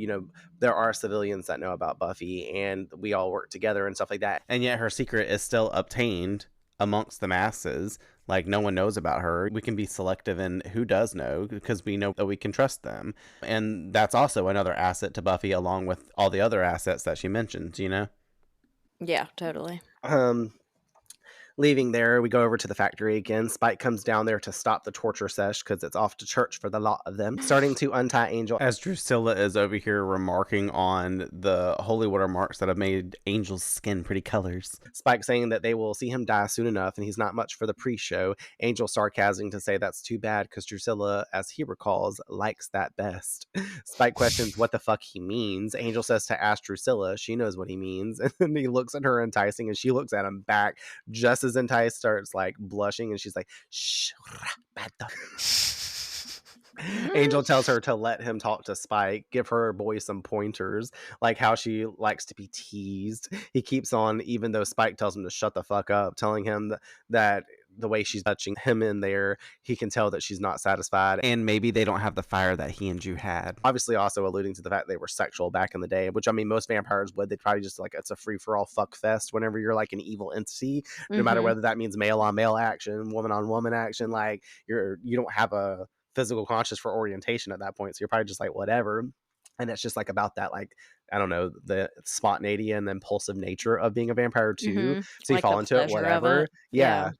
there are civilians that know about Buffy and we all work together and stuff like that, and yet her secret is still obtained amongst the masses. Like, no one knows about her. We can be selective in who does know because we know that we can trust them, and that's also another asset to Buffy along with all the other assets that she mentions. Yeah, totally. Leaving there, we go over to the factory again. Spike comes down there to stop the torture sesh because it's off to church for the lot of them, starting to untie Angel as Drusilla is over here remarking on the holy water marks that have made Angel's skin pretty colors. Spike saying that they will see him die soon enough and he's not much for the pre-show. Angel sarcasming to say that's too bad because Drusilla, as he recalls, likes that best. Spike questions what the fuck he means. Angel says to ask Drusilla. She knows what he means. And then he looks at her enticing and she looks at him back just as Enticed starts like blushing and she's like, shh. Angel tells her to let him talk to Spike, give her boy some pointers, like how she likes to be teased. He keeps on, even though Spike tells him to shut the fuck up, telling him that the way she's touching him in there, he can tell that she's not satisfied, and maybe they don't have the fire that he and Ju had. Obviously also alluding to the fact they were sexual back in the day, which I mean most vampires would. They'd probably just like, it's a free-for-all fuck fest whenever you're like an evil entity, no matter whether that means male on male action, woman on woman action. Like you don't have a physical conscious for orientation at that point, so you're probably just like whatever. And it's just like about that, like, I don't know, the spontaneity and the impulsive nature of being a vampire too. So like you fall into it, whatever. Yeah.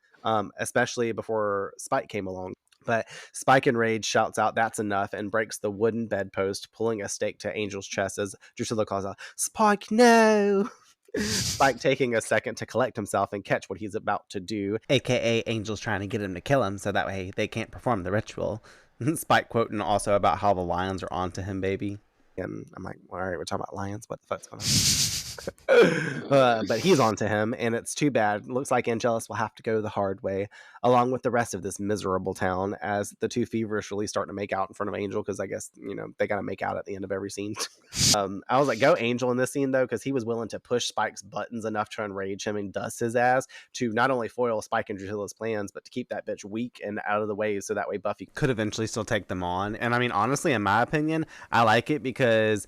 Especially before Spike came along. But Spike, enraged, shouts out, that's enough, and breaks the wooden bedpost, pulling a stake to Angel's chest as Drusilla calls out, Spike, no! Spike taking a second to collect himself and catch what he's about to do, aka Angel's trying to get him to kill him so that way they can't perform the ritual. Spike quoting also about how the lions are onto him, baby. And I'm like, all right, we're talking about lions. What the fuck's going on? But he's onto him, and it's too bad. Looks like Angelus will have to go the hard way, along with the rest of this miserable town, as the two feverish really start to make out in front of Angel, because I guess, they got to make out at the end of every scene. I was like, go Angel in this scene, though, because he was willing to push Spike's buttons enough to enrage him and dust his ass to not only foil Spike and Drusilla's plans, but to keep that bitch weak and out of the way so that way Buffy could eventually still take them on. And I mean, honestly, in my opinion, I like it because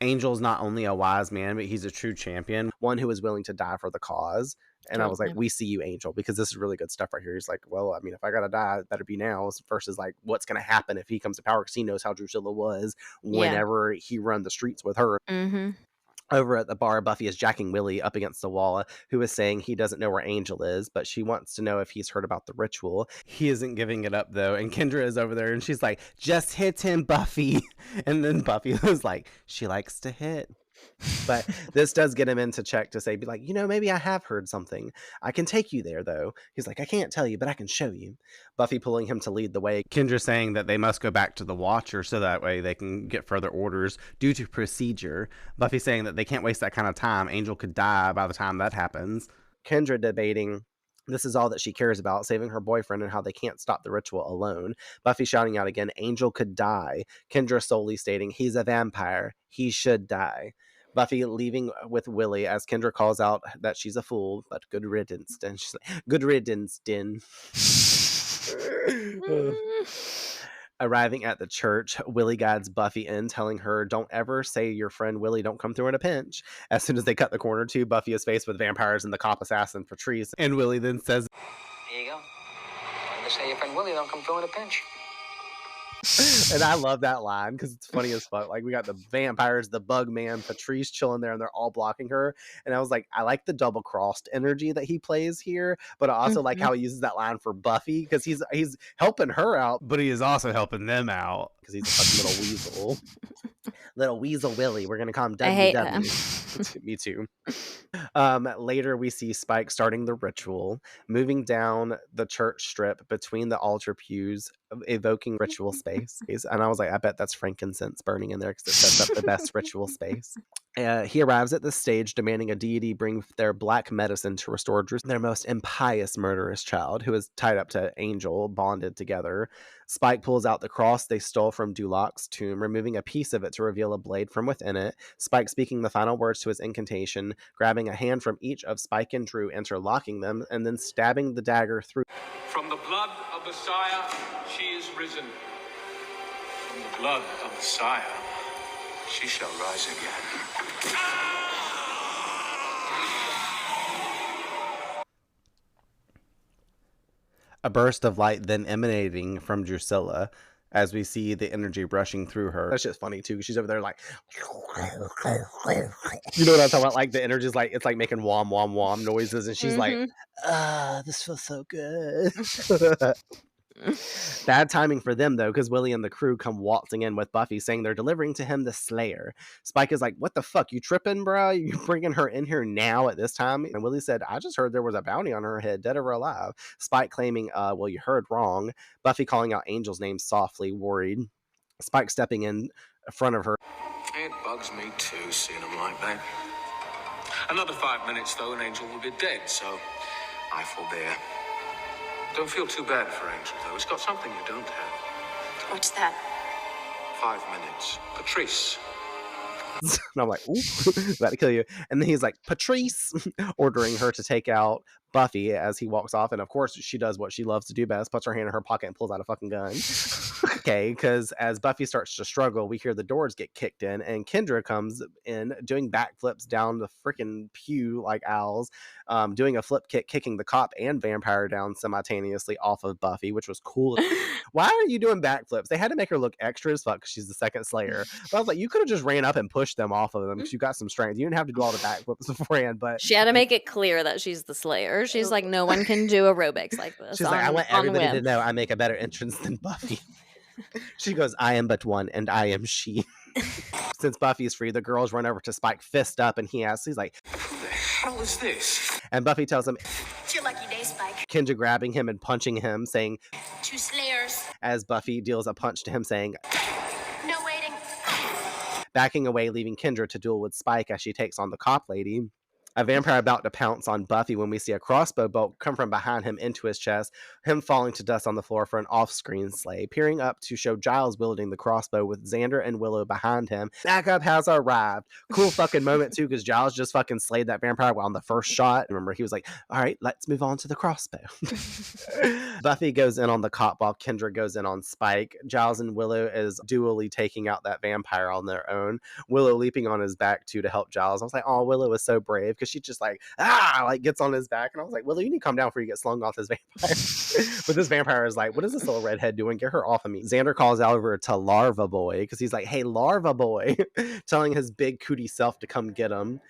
Angel's not only a wise man, but he's a true champion, one who is willing to die for the cause. And I was like, we see you, Angel, because this is really good stuff right here. He's like, well, I mean, if I gotta die, it better be now, versus like what's gonna happen if he comes to power, because he knows how Drusilla was whenever he run the streets with her. Over at the bar, Buffy is jacking Willie up against the wall, who is saying he doesn't know where Angel is, but she wants to know if he's heard about the ritual. He isn't giving it up, though, and Kendra is over there, and she's like, just hit him, Buffy. And then Buffy was like, she likes to hit. But this does get him into check to say, be like, maybe I have heard something. I can take you there, though. He's like, I can't tell you, but I can show you. Buffy pulling him to lead the way. Kendra saying that they must go back to the Watcher so that way they can get further orders due to procedure. Buffy saying that they can't waste that kind of time. Angel could die by the time that happens. Kendra debating this is all that she cares about, saving her boyfriend, and how they can't stop the ritual alone. Buffy shouting out again, Angel could die. Kendra solely stating, he's a vampire. He should die. Buffy leaving with Willie as Kendra calls out that she's a fool, but good riddance. And she's like, good riddance, Din. Arriving at the church, Willie guides Buffy in, telling her, don't ever say your friend Willie don't come through in a pinch. As soon as they cut the corner too, Buffy is faced with vampires and the cop assassin Patrice. And Willie then says, Here you go. They say your friend Willie don't come through in a pinch. And I love that line because it's funny as fuck. Like, we got the vampires, the bug man, Patrice chilling there, and they're all blocking her. And I was like, I like the double crossed energy that he plays here, but I also like how he uses that line for Buffy because he's helping her out, But he is also helping them out. because he's a fucking little weasel. Little weasel Willie. We're gonna call him I hate him. WW. Me too. Later we see Spike starting the ritual, moving down the church strip between the altar pews, evoking ritual space. And I was like, I bet that's frankincense burning in there because it sets up the best ritual space. He arrives at the stage demanding a deity bring their black medicine to restore their most impious murderous child, who is tied up to Angel, bonded together. Spike pulls out the cross they stole from Ďulách's tomb, removing a piece of it to reveal a blade from within it. Spike speaking the final words to his incantation, grabbing a hand from each of Spike and Drew, interlocking them, and then stabbing the dagger through. From the blood of the sire, she is risen. From the blood of the sire, she shall rise again. A burst of light then emanating from Drusilla as we see the energy rushing through her. That shit's funny too. She's over there like, you know what I'm talking about? Like, the energy is like, it's like making wom wom wom noises, and she's like, this feels so good. Bad timing for them though, because Willie and the crew come waltzing in with Buffy saying they're delivering to him the Slayer. Spike is like, what the fuck, you tripping, bro? You bringing her in here now at this time? And Willie said, I just heard there was a bounty on her head, dead or alive. Spike claiming, well, you heard wrong. Buffy calling out Angel's name softly, worried. Spike stepping in front of her. It bugs me too, seeing them like that. Another 5 minutes, though, and Angel will be dead, so I forbear. Don't feel too bad for Angel, though. He's got something you don't have. What's that? 5 minutes. Patrice. And I'm like, ooh, about to kill you. And then he's like, Patrice, ordering her to take out Buffy as he walks off. And of course, she does what she loves to do best, puts her hand in her pocket and pulls out a fucking gun. Okay, because as Buffy starts to struggle, we hear the doors get kicked in, and Kendra comes in doing backflips down the freaking pew like owls, doing a flip kick, kicking the cop and vampire down simultaneously off of Buffy, which was cool. Why are you doing backflips? They had to make her look extra as fuck because she's the second Slayer. But I was like, you could have just ran up and pushed them off of them because you got some strength. You didn't have to do all the backflips beforehand, but She had to make it clear that she's the Slayer. She's like, no one can do aerobics like this. she's like, I want everybody to know I make a better entrance than Buffy. She goes, I am but one, and I am she. Since Buffy is free, the girls run over to Spike, fist up, and he's like, What the hell is this? and Buffy tells him, It's your lucky day, Spike. Kendra grabbing him and punching him, saying, 2 Slayers. as Buffy deals a punch to him, saying, No waiting. backing away, leaving Kendra to duel with Spike as she takes on the cop lady. A vampire about to pounce on Buffy when we see a crossbow bolt come from behind him into his chest, him falling to dust on the floor for an off-screen slay, peering up to show Giles wielding the crossbow with Xander and Willow behind him. Backup has arrived. Cool fucking moment too, because Giles just fucking slayed that vampire on the first shot. Remember, he was like, all right, let's move on to the crossbow. Buffy goes in on the cop while Kendra goes in on Spike. Giles and Willow is dually taking out that vampire on their own. Willow leaping on his back too to help Giles. I was like, oh, Willow is so brave, because she just like gets on his back, and I was like, Willow, you need to calm down before you get slung off this vampire. But this vampire is like, what is this little redhead doing? Get her off of me. Xander calls out over to Larva Boy because he's like, hey, Larva Boy, telling his big cootie self to come get him.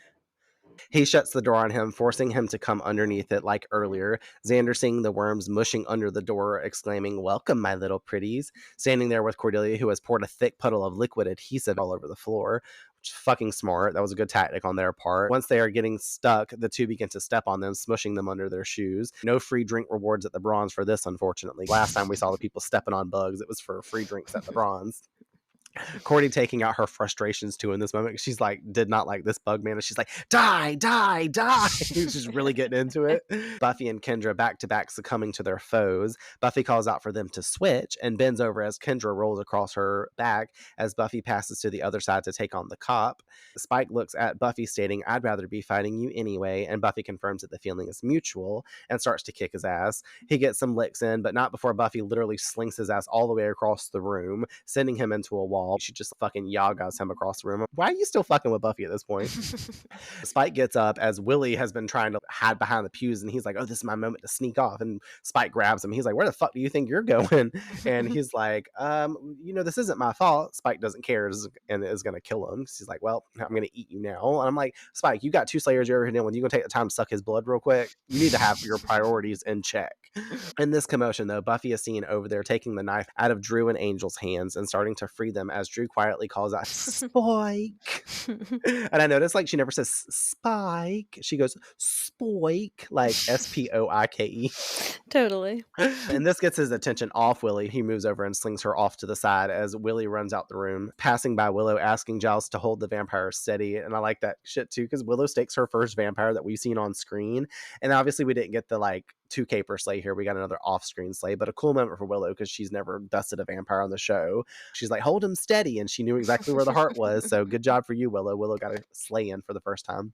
He shuts the door on him, forcing him to come underneath it like earlier. Xander seeing the worms mushing under the door, exclaiming, welcome, my little pretties. Standing there with Cordelia, who has poured a thick puddle of liquid adhesive all over the floor. Which is fucking smart. That was a good tactic on their part. Once they are getting stuck, the two begin to step on them, smushing them under their shoes. No free drink rewards at the Bronze for this, unfortunately. Last time we saw the people stepping on bugs, it was for free drinks at the Bronze. Cordy taking out her frustrations too in this moment. She's like, did not like this bug man. And she's like, die, die, die. She's really getting into it. Buffy and Kendra back to back succumbing to their foes. Buffy calls out for them to switch and bends over as Kendra rolls across her back as Buffy passes to the other side to take on the cop. Spike looks at Buffy stating, I'd rather be fighting you anyway. And Buffy confirms that the feeling is mutual and starts to kick his ass. He gets some licks in, but not before Buffy literally slings his ass all the way across the room, sending him into a wall. wall. She just fucking yagas him across the room. Why are you still fucking with Buffy at this point? Spike gets up as Willie has been trying to hide behind the pews, and he's like, oh, this is my moment to sneak off. And Spike grabs him. He's like, where the fuck do you think you're going? And he's like, this isn't my fault. Spike doesn't care and is going to kill him. He's like, well, I'm going to eat you now. And I'm like, Spike, you got 2 Slayers you're over here dealing with. You going to take the time to suck his blood real quick? You need to have your priorities in check. In this commotion, though, Buffy is seen over there taking the knife out of Drew and Angel's hands and starting to free them as Drew quietly calls out, Spike. And I noticed, like, she never says Spike. She goes, Spoik, like Spoike. Totally. And this gets his attention off Willie. He moves over and slings her off to the side as Willie runs out the room, passing by Willow, asking Giles to hold the vampire steady. And I like that shit, too, because Willow stakes her first vampire that we've seen on screen. And obviously, we didn't get the, like, 2 Slay here. We got another off-screen Slay, but a cool moment for Willow because she's never dusted a vampire on the show. She's like, hold him steady, and she knew exactly where the heart was. So good job for you, Willow. Willow got a Slay in for the first time.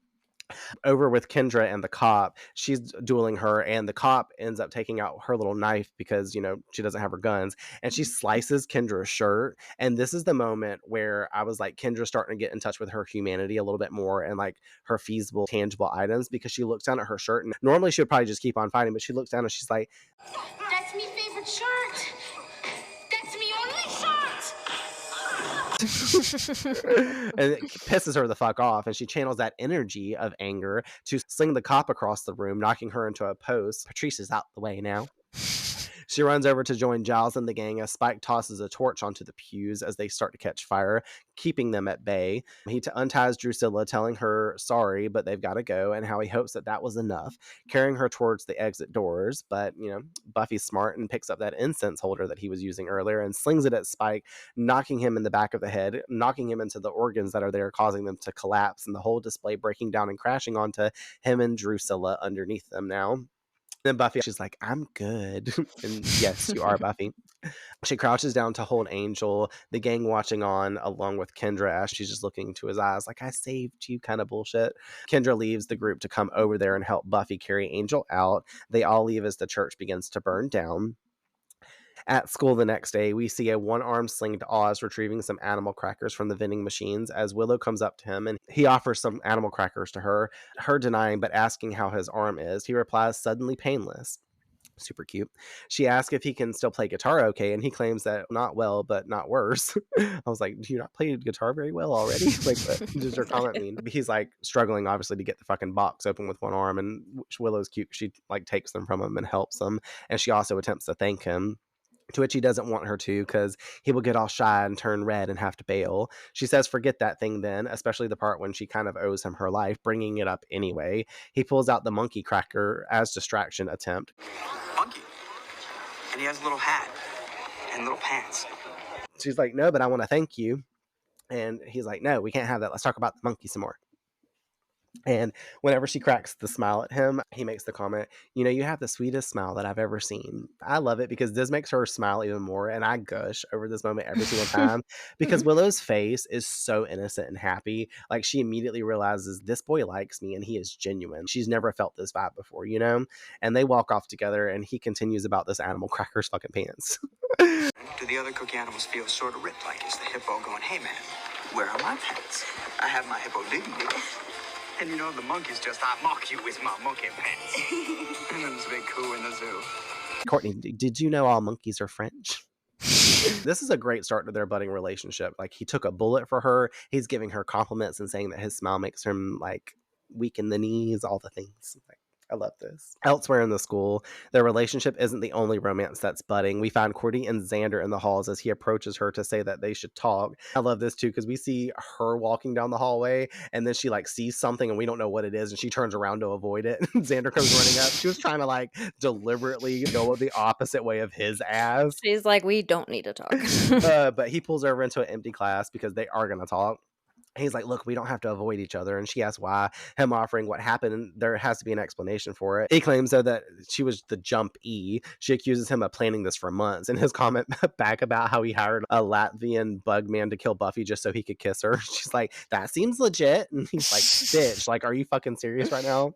Over with Kendra and the cop, she's dueling her, and the cop ends up taking out her little knife because, she doesn't have her guns, and she slices Kendra's shirt. And this is the moment where I was like, Kendra's starting to get in touch with her humanity a little bit more and like her feasible, tangible items, because she looks down at her shirt, and normally she would probably just keep on fighting, but she looks down and she's like, That's me favorite shirt. That's me only shirt. and it pisses her the fuck off, and she channels that energy of anger to sling the cop across the room, knocking her into a post. Patrice is out the way now. She runs over to join Giles and the gang as Spike tosses a torch onto the pews as they start to catch fire, keeping them at bay. He unties Drusilla, telling her sorry, but they've got to go, and how he hopes that was enough, carrying her towards the exit doors. But, Buffy's smart and picks up that incense holder that he was using earlier and slings it at Spike, knocking him in the back of the head, knocking him into the organs that are there, causing them to collapse, and the whole display breaking down and crashing onto him and Drusilla underneath them now. Then Buffy, she's like, I'm good. And yes, you are, Buffy. She crouches down to hold Angel, the gang watching on along with Kendra as she's just looking into his eyes like, I saved you kind of bullshit. Kendra leaves the group to come over there and help Buffy carry Angel out. They all leave as the church begins to burn down. At school the next day, we see a one-armed slinged Oz retrieving some animal crackers from the vending machines as Willow comes up to him and he offers some animal crackers to her denying but asking how his arm is. He replies, suddenly painless. Super cute. She asks if he can still play guitar okay, and he claims that not well, but not worse. I was like, do you not play guitar very well already? Like, what does your comment mean? He's like struggling, obviously, to get the fucking box open with one arm, and Willow's cute. She like takes them from him and helps him, and she also attempts to thank him, to which he doesn't want her to because he will get all shy and turn red and have to bail. She says forget that thing then, especially the part when she kind of owes him her life, bringing it up anyway. He pulls out the monkey cracker as distraction attempt. Monkey. And he has a little hat and little pants. She's like, no, but I want to thank you. And he's like, no, we can't have that. Let's talk about the monkey some more. And whenever she cracks the smile at him, he makes the comment, you have the sweetest smile that I've ever seen. I love it because this makes her smile even more. And I gush over this moment every single time because Willow's face is so innocent and happy. Like she immediately realizes this boy likes me and he is genuine. She's never felt this vibe before, and they walk off together and he continues about this animal cracker's fucking pants. Do the other cookie animals feel sort of ripped like is the hippo going, hey man, where are my pants? I have my hippo dignity. And the monkeys just, I mock you with my monkey pants. And then it's a big coup in the zoo. Courtney, did you know all monkeys are French? This is a great start to their budding relationship. Like he took a bullet for her. He's giving her compliments and saying that his smile makes him like weak in the knees, all the things. Like, I love this. Elsewhere in the school, their relationship isn't the only romance that's budding. We find Cordy and Xander in the halls as he approaches her to say that they should talk. I love this too because we see her walking down the hallway and then she like sees something and we don't know what it is and she turns around to avoid it. Xander comes running up. She was trying to like deliberately go the opposite way of his ass. She's like, we don't need to talk. But he pulls her over into an empty class because they are going to talk. He's like, look, we don't have to avoid each other. And she asks why, him offering what happened, and there has to be an explanation for it. He claims, though, that she was the _ʍ𝒑𝒆. She accuses him of planning this for months. And his comment back about how he hired a Latvian bug man to kill Buffy just so he could kiss her. She's like, that seems legit. And he's like, bitch, like, are you fucking serious right now?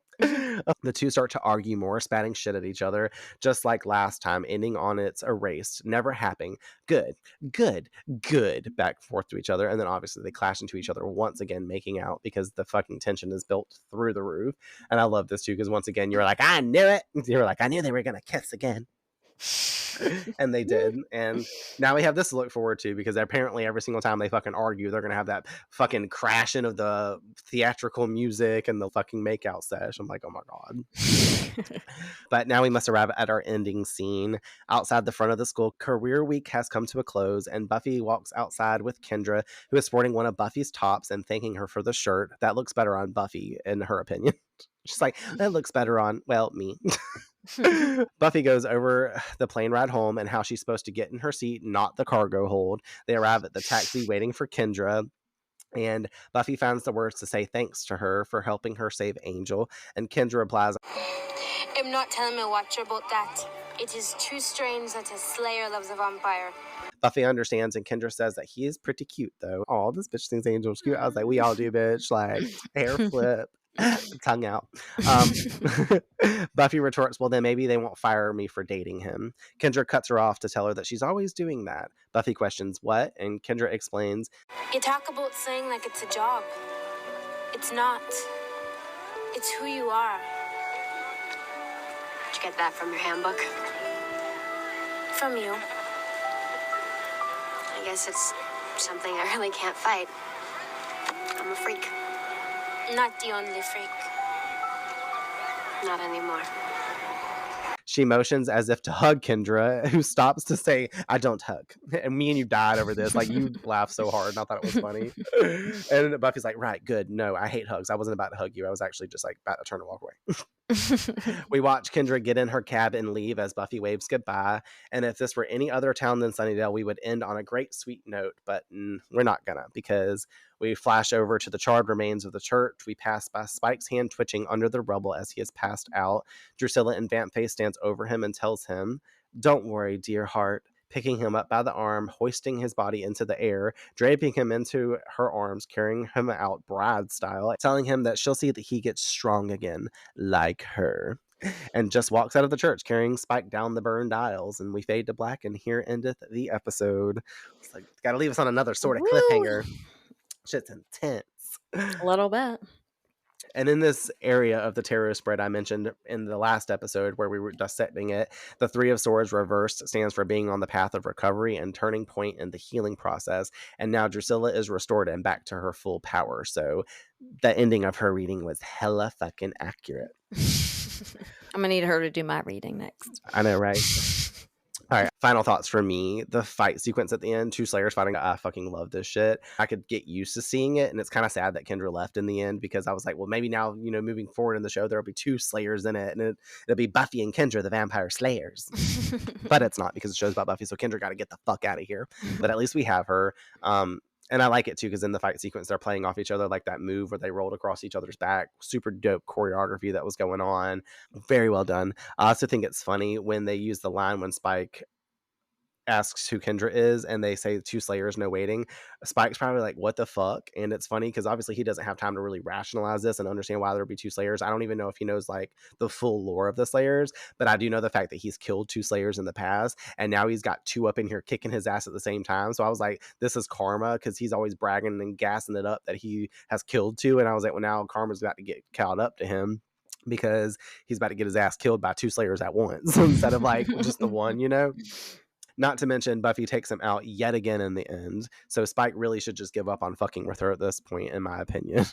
The two start to argue more, spatting shit at each other, just like last time, ending on it's erased, never happening. Good, good, good, back and forth to each other. And then obviously they clash into each other once again, making out because the fucking tension is built through the roof. And I love this too, because once again, you're like, I knew it. You're like, I knew they were going to kiss again. And they did. And now we have this to look forward to, because apparently every single time they fucking argue, they're gonna have that fucking crashing of the theatrical music and the fucking makeout sesh. I'm like, oh my god. But now we must arrive at our ending scene. Outside the front of the school, career week has come to a close, and Buffy walks outside with Kendra, who is sporting one of Buffy's tops and thanking her for the shirt. That looks better on Buffy, in her opinion. She's like, that looks better on, well, me. Buffy goes over the plane ride home and how she's supposed to get in her seat, not the cargo hold. They arrive at the taxi waiting for Kendra, and Buffy finds the words to say thanks to her for helping her save Angel. And Kendra replies, I'm not telling my watcher about that. It is too strange that a slayer loves a vampire. Buffy understands, and Kendra says that he is pretty cute, though. Oh, this bitch thinks Angel's cute. I was like, we all do, bitch. Like, hair flip. Tongue out. Buffy retorts, well, then maybe they won't fire me for dating him. Kendra cuts her off to tell her that she's always doing that. Buffy questions, what? And Kendra explains, You talk about saying like it's a job. It's not. It's who you are. Did you get that from your handbook? From you. I guess it's something I really can't fight. I'm a freak. Not the only freak. Not anymore. she motions as if to hug Kendra, who stops to say, I don't hug. And me and you died over this. Like, you laughed so hard and I thought it was funny. And Buffy's like, right, good. No, I hate hugs. I wasn't about to hug you. I was actually just like about to turn and walk away. We watch Kendra get in her cab and leave as Buffy waves goodbye. And if this were any other town than Sunnydale, we would end on a great sweet note, but we're not gonna, because we flash over to the charred remains of the church. We pass by Spike's hand twitching under the rubble as he is passed out. Drusilla in vamp face stands over him and tells him, don't worry, dear heart, picking him up by the arm, hoisting his body into the air, draping him into her arms, carrying him out bride style, telling him that she'll see that he gets strong again, like her. And just walks out of the church carrying Spike down the burned aisles, and we fade to black, and here endeth the episode. It's like, gotta leave us on another sort of cliffhanger. Shit's intense. A little bit. And in this area of the tarot spread I mentioned in the last episode where we were dissecting it, the Three of Swords reversed stands for being on the path of recovery and turning point in the healing process. And now Drusilla is restored and back to her full power. So the ending of her reading was hella fucking accurate. I'm going to need her to do my reading next. I know, right? All right, final thoughts for me. The fight sequence at the end, two Slayers fighting, I fucking love this shit. I could get used to seeing it, and it's kind of sad that Kendra left in the end, because I was like, well, maybe now, you know, moving forward in the show, there'll be two Slayers in it, and it'll be Buffy and Kendra, the vampire slayers. But it's not, because the show's about Buffy, so Kendra got to get the fuck out of here. But at least we have her. And I like it too, because in the fight sequence, they're playing off each other, like that move where they rolled across each other's back. Super dope choreography that was going on. Very well done. I also think it's funny when they use the line when Spike asks who Kendra is and they say two Slayers, no waiting. Spike's probably like, what the fuck? And it's funny because obviously he doesn't have time to really rationalize this and understand why there'd be two Slayers. I don't even know if he knows like the full lore of the Slayers, but I do know the fact that he's killed two Slayers in the past, and now he's got two up in here kicking his ass at the same time. So I was like, this is karma, because he's always bragging and gassing it up that he has killed two, and I was like, well, now karma's about to get caught up to him, because he's about to get his ass killed by two Slayers at once instead of like just the one, you know? Not to mention, Buffy takes him out yet again in the end. So Spike really should just give up on fucking with her at this point, in my opinion.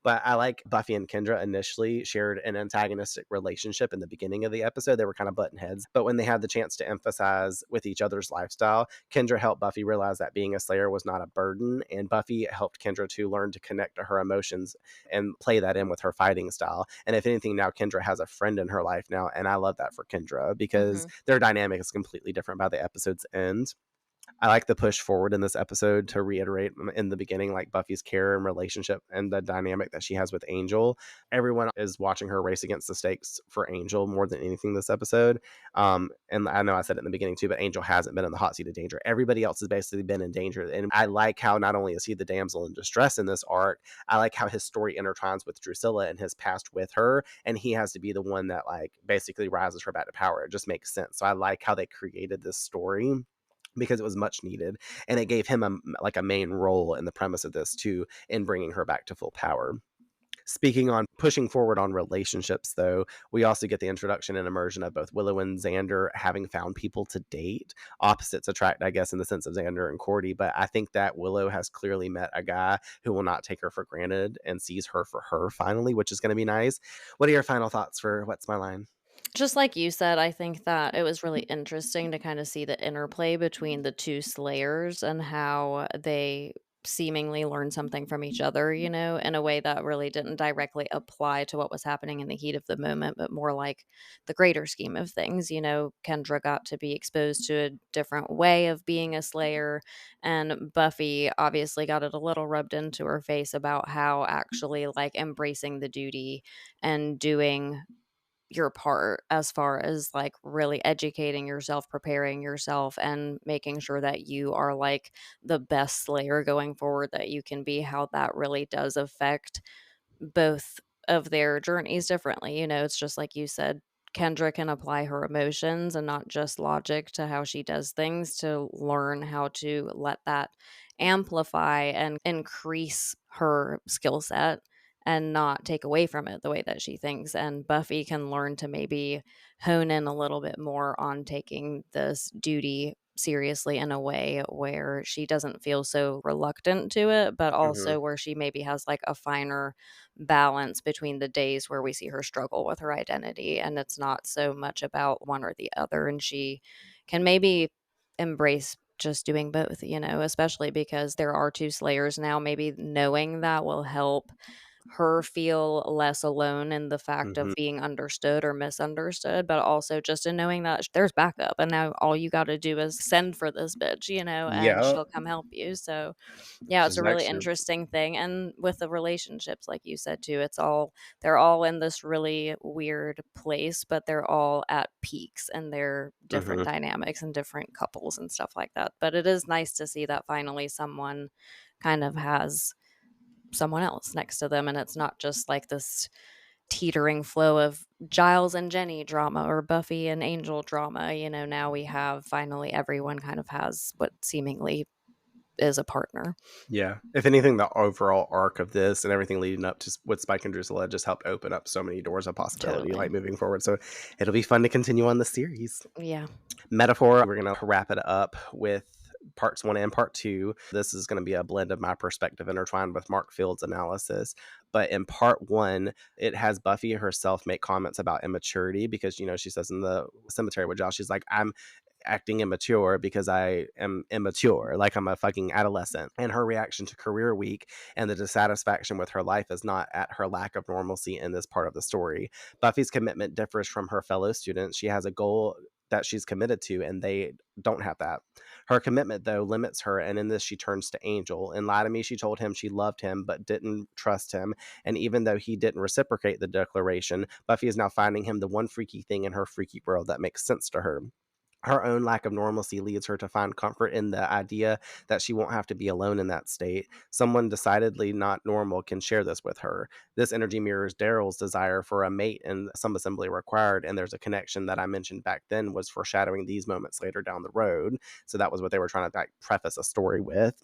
But I like Buffy and Kendra initially shared an antagonistic relationship in the beginning of the episode. They were kind of button heads. But when they had the chance to emphasize with each other's lifestyle, Kendra helped Buffy realize that being a Slayer was not a burden. And Buffy helped Kendra to learn to connect to her emotions and play that in with her fighting style. And if anything, now Kendra has a friend in her life now. And I love that for Kendra, because their dynamic is completely different by the episode's end. I like the push forward in this episode to reiterate in the beginning, like Buffy's care and relationship and the dynamic that she has with Angel. Everyone is watching her race against the stakes for Angel more than anything this episode. And I know I said it in the beginning too, but Angel hasn't been in the hot seat of danger. Everybody else has basically been in danger. And I like how not only is he the damsel in distress in this arc, I like how his story intertwines with Drusilla and his past with her. And he has to be the one that like basically rises her back to power. It just makes sense. So I like how they created this story, because it was much needed, and it gave him a main role in the premise of this too, in bringing her back to full power. Speaking on pushing forward on relationships, though, we also get the introduction and immersion of both Willow and Xander having found people to date. Opposites attract, I guess, in the sense of Xander and Cordy, but I think that Willow has clearly met a guy who will not take her for granted and sees her for her finally, which is going to be nice. What are your final thoughts for What's My Line? Just like you said, I think that it was really interesting to kind of see the interplay between the two Slayers and how they seemingly learn something from each other, in a way that really didn't directly apply to what was happening in the heat of the moment, but more like the greater scheme of things. Kendra got to be exposed to a different way of being a Slayer, and Buffy obviously got it a little rubbed into her face about how actually like embracing the duty and doing your part as far as like really educating yourself, preparing yourself, and making sure that you are like the best Slayer going forward that you can be, how that really does affect both of their journeys differently. It's just like you said, Kendra can apply her emotions and not just logic to how she does things, to learn how to let that amplify and increase her skill set and not take away from it the way that she thinks. And Buffy can learn to maybe hone in a little bit more on taking this duty seriously in a way where she doesn't feel so reluctant to it, but also where she maybe has like a finer balance between the days where we see her struggle with her identity, and it's not so much about one or the other, and she can maybe embrace just doing both, especially because there are two Slayers now. Maybe knowing that will help her feel less alone in the fact of being understood or misunderstood, but also just in knowing that there's backup, and now all you got to do is send for this bitch, and Yeah, she'll come help you. So yeah, it's she's a really actually. interesting thing. And with the relationships, like you said too, they're all in this really weird place, but they're all at peaks, and they're different dynamics and different couples and stuff like that. But it is nice to see that finally someone kind of has someone else next to them, and it's not just like this teetering flow of Giles and Jenny drama or Buffy and Angel drama. Now we have finally everyone kind of has what seemingly is a partner. Yeah. If anything, the overall arc of this and everything leading up to with Spike and Drusilla just helped open up so many doors of possibility, Totally. like moving forward. So it'll be fun to continue on the series. Yeah. Metaphor, we're going to wrap it up with parts 1 and part 2. This is going to be a blend of my perspective intertwined with Mark Field's analysis. But in part 1, it has Buffy herself make comments about immaturity, because, she says in the cemetery with Giles, she's like, I'm acting immature because I am immature, like I'm a fucking adolescent. And her reaction to Career Week and the dissatisfaction with her life is not at her lack of normalcy in this part of the story. Buffy's commitment differs from her fellow students. She has a goal that she's committed to, and they don't have that. Her commitment, though, limits her, and in this she turns to Angel. In Lie to Me, she told him she loved him but didn't trust him, and even though he didn't reciprocate the declaration, Buffy is now finding him the one freaky thing in her freaky world that makes sense to her. Her own lack of normalcy leads her to find comfort in the idea that she won't have to be alone in that state. Someone decidedly not normal can share this with her. This energy mirrors Daryl's desire for a mate and some assembly required, and there's a connection that I mentioned back then was foreshadowing these moments later down the road. So that was what they were trying to preface a story with.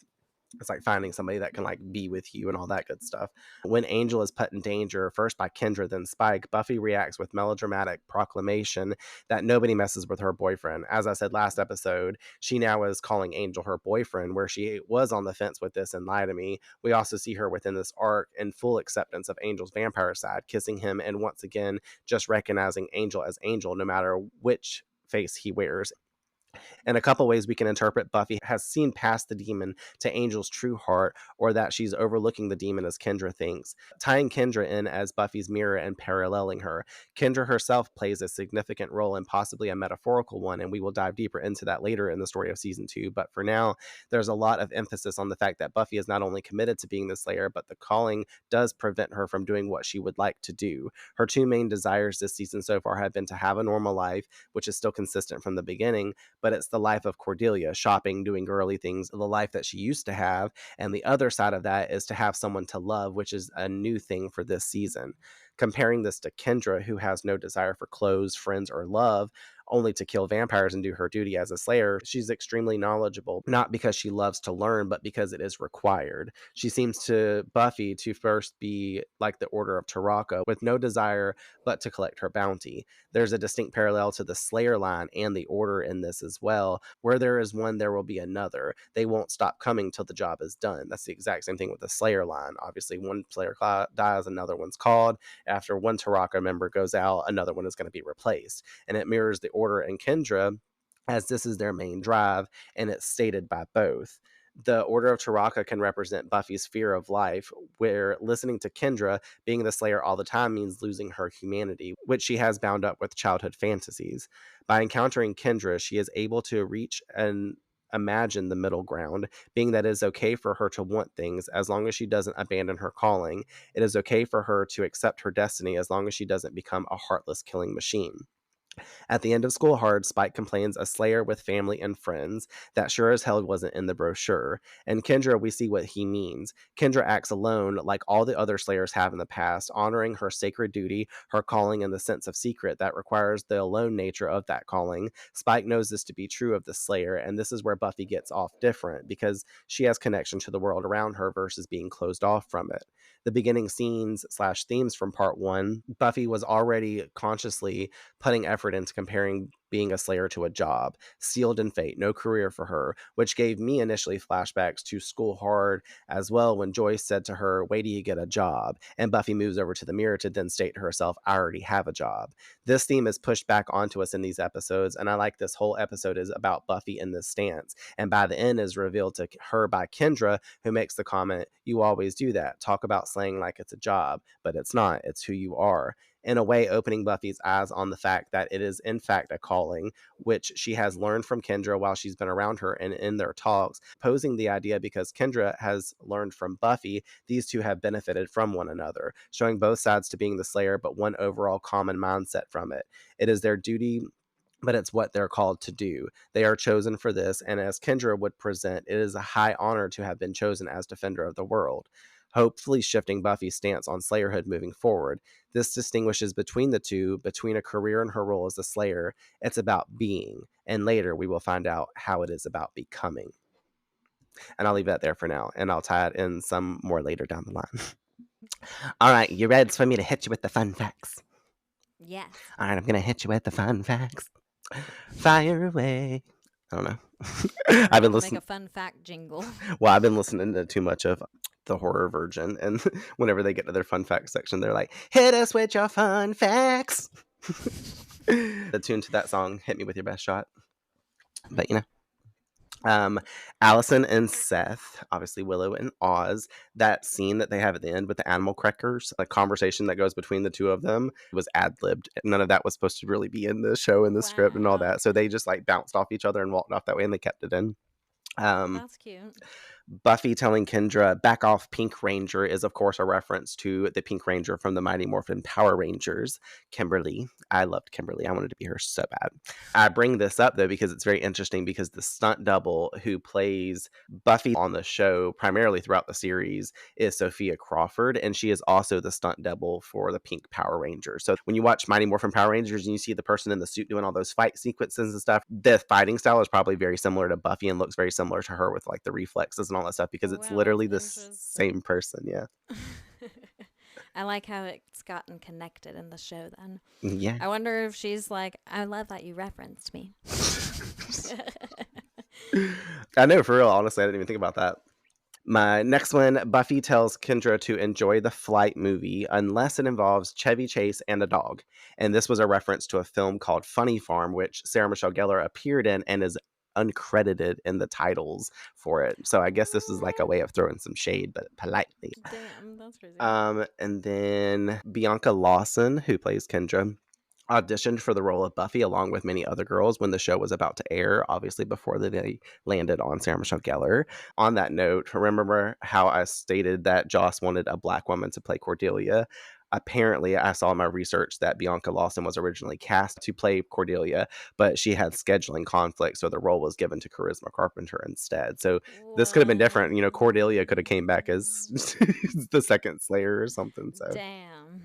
It's like finding somebody that can be with you and all that good stuff. When Angel is put in danger, first by Kendra, then Spike, Buffy reacts with melodramatic proclamation that nobody messes with her boyfriend. As I said last episode, she now is calling Angel her boyfriend, where she was on the fence with this and Lie to Me. We also see her within this arc in full acceptance of Angel's vampire side, kissing him, and once again, just recognizing Angel as Angel, no matter which face he wears. In a couple ways, we can interpret Buffy has seen past the demon to Angel's true heart, or that she's overlooking the demon as Kendra thinks, tying Kendra in as Buffy's mirror and paralleling her. Kendra herself plays a significant role and possibly a metaphorical one, and we will dive deeper into that later in the story of season 2. But for now, there's a lot of emphasis on the fact that Buffy is not only committed to being the Slayer, but the calling does prevent her from doing what she would like to do. Her two main desires this season so far have been to have a normal life, which is still consistent from the beginning, but it's the life of Cordelia, shopping, doing girly things, the life that she used to have. And the other side of that is to have someone to love, which is a new thing for this season. Comparing this to Kendra, who has no desire for clothes, friends, or love, only to kill vampires and do her duty as a slayer, she's extremely knowledgeable, not because she loves to learn, but because it is required. She seems to Buffy to first be like the Order of 𝒑𝒏𝒂, with no desire but to collect her bounty. There's a distinct parallel to the Slayer line and the Order in this as well. Where there is one, there will be another. They won't stop coming till the job is done. That's the exact same thing with the Slayer line. Obviously, one Slayer dies, another one's called. After one 𝒑𝒏𝒂 member goes out, another one is going to be replaced. And it mirrors the Order and Kendra, as this is their main drive, and it's stated by both. The Order of 𝒑𝒏𝒂 can represent Buffy's fear of life, where listening to Kendra, being the Slayer all the time, means losing her humanity, which she has bound up with childhood fantasies. By encountering Kendra, she is able to reach and imagine the middle ground, being that it is okay for her to want things as long as she doesn't abandon her calling. It is okay for her to accept her destiny as long as she doesn't become a heartless killing machine. At the end of School Hard, Spike complains a Slayer with family and friends. That sure as hell wasn't in the brochure. And Kendra, we see what he means. Kendra acts alone like all the other Slayers have in the past, honoring her sacred duty, her calling, and the sense of secret that requires the alone nature of that calling. Spike knows this to be true of the Slayer, and this is where Buffy gets off different, because she has connection to the world around her versus being closed off from it. The beginning scenes / themes from part 1, Buffy was already consciously putting effort into comparing being a Slayer to a job, sealed in fate, no career for her, which gave me initially flashbacks to School Hard as well, when Joyce said to her, "Wait till you get a job," and Buffy moves over to the mirror to then state to herself, "I already have a job." This theme is pushed back onto us in these episodes, and I like this whole episode is about Buffy in this stance, and by the end is revealed to her by Kendra, who makes the comment, "You always do that, talk about slaying like it's a job, but it's not, it's who you are." In a way, opening Buffy's eyes on the fact that it is in fact a calling, which she has learned from Kendra while she's been around her and in their talks, posing the idea because Kendra has learned from Buffy, these two have benefited from one another, showing both sides to being the Slayer, but one overall common mindset from it. It is their duty, but it's what they're called to do. They are chosen for this, and as Kendra would present, it is a high honor to have been chosen as defender of the world, hopefully shifting Buffy's stance on Slayerhood moving forward. This distinguishes between the two, between a career and her role as a Slayer. It's about being, and later we will find out how it is about becoming. And I'll leave that there for now, and I'll tie it in some more later down the line. All right, you ready for me to hit you with the fun facts? Yes. All right, I'm going to hit you with the fun facts. Fire away. I don't know. I've been listening. Make a fun fact jingle. Well, I've been listening to too much of the Horror Virgin, and whenever they get to their fun fact section, they're like, "Hit us with your fun facts." The tune to that song, "Hit Me With Your Best Shot." But you know. Allison and Seth, obviously Willow and Oz, that scene that they have at the end with the animal crackers, the conversation that goes between the two of them was ad-libbed. None of that was supposed to really be in the show, in the script and all that. So they just like bounced off each other and walked off that way, and they kept it in. That's cute. Buffy telling Kendra, "Back off, Pink Ranger," is of course a reference to the Pink Ranger from the Mighty Morphin Power Rangers, Kimberly. I loved Kimberly. I wanted to be her so bad. I bring this up though because it's very interesting, because the stunt double who plays Buffy on the show primarily throughout the series is Sophia Crawford, and she is also the stunt double for the Pink Power Rangers. So when you watch Mighty Morphin Power Rangers and you see the person in the suit doing all those fight sequences and stuff, the fighting style is probably very similar to Buffy and looks very similar to her with like the reflexes and all that stuff, because it's literally the same person. Yeah. I like how it's gotten connected in the show then. Yeah. I wonder if she's like, "I love that you referenced me." I know, for real, honestly, I didn't even think about that. My next one, Buffy tells Kendra to enjoy the Flight movie unless it involves Chevy Chase and a dog. And this was a reference to a film called Funny Farm, which Sarah Michelle Gellar appeared in and is uncredited in the titles for it. So I guess this is like a way of throwing some shade, but politely. Damn, that's crazy. And then Bianca Lawson, who plays Kendra, auditioned for the role of Buffy along with many other girls when the show was about to air, obviously before they landed on Sarah Michelle Gellar. On that note, remember how I stated that Joss wanted a black woman to play Cordelia? Apparently, I saw in my research that Bianca Lawson was originally cast to play Cordelia, but she had scheduling conflicts, so the role was given to Charisma Carpenter instead. So this could have been different. You know, Cordelia could have came back as the second Slayer or something. So Damn.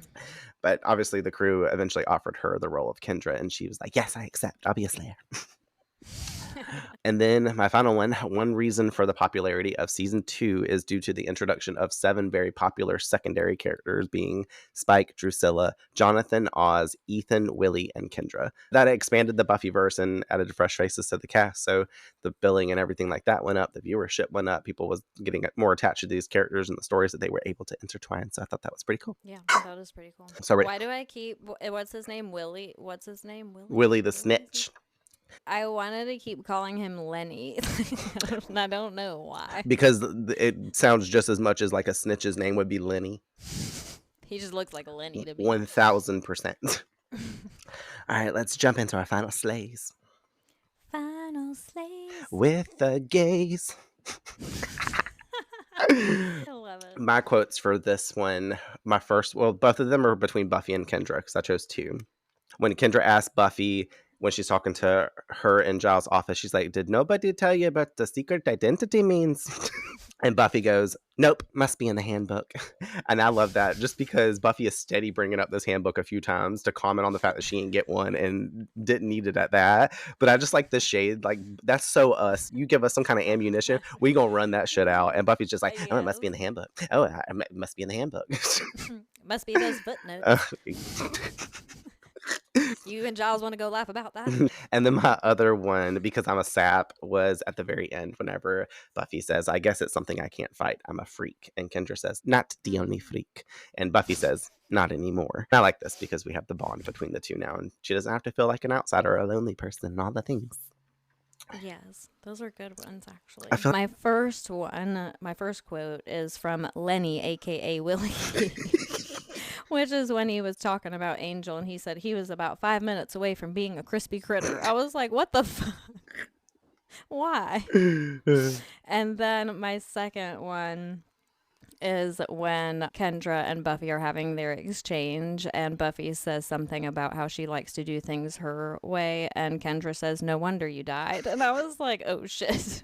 but obviously the crew eventually offered her the role of Kendra, and she was like, yes, I accept. I'll be a Slayer. And then my final one reason for the popularity of season 2 is due to the introduction of 7 very popular secondary characters, being Spike, Drusilla, Jonathan, Oz, Ethan, Willie, and Kendra. That expanded the Buffyverse and added fresh faces to the cast, so the billing and everything like that went up, the viewership went up, people was getting more attached to these characters and the stories that they were able to intertwine, so I thought that was pretty cool. Yeah, that is pretty cool. So Why do I keep, what's his name? Willie? What's his name? Willie the Snitch. I wanted to keep calling him Lenny. And I don't know why. Because it sounds just as much as like a snitch's name would be Lenny. He just looks like Lenny to me. 1000%. All right, let's jump into our final slays. Final slays. With the gays. I love it. My quotes for this one, both of them are between Buffy and Kendra, because I chose 2. When Kendra asked Buffy, when she's talking to her in Giles' office, she's like, did nobody tell you about the secret identity means? And Buffy goes, nope, must be in the handbook. And I love that, just because Buffy is steady bringing up this handbook a few times to comment on the fact that she didn't get one and didn't need it at that. But I just like the shade. Like, that's so us. You give us some kind of ammunition, we gonna run that shit out. And Buffy's just like, oh, it must be in the handbook. Oh, it must be in the handbook. Must be those footnotes. You and Giles want to go laugh about that? And then my other one, because I'm a sap, was at the very end whenever Buffy says, I guess it's something I can't fight. I'm a freak. And Kendra says, not the only freak. And Buffy says, not anymore. And I like this because we have the bond between the two now. And she doesn't have to feel like an outsider or a lonely person and all the things. Yes, those are good ones, actually. My first quote is from Lenny, a.k.a. Willie. Which is when he was talking about Angel, and he said he was about 5 minutes away from being a crispy critter. I was like, what the fuck? Why? And then my second one is when Kendra and Buffy are having their exchange, and Buffy says something about how she likes to do things her way, and Kendra says, no wonder you died. And I was like, oh shit.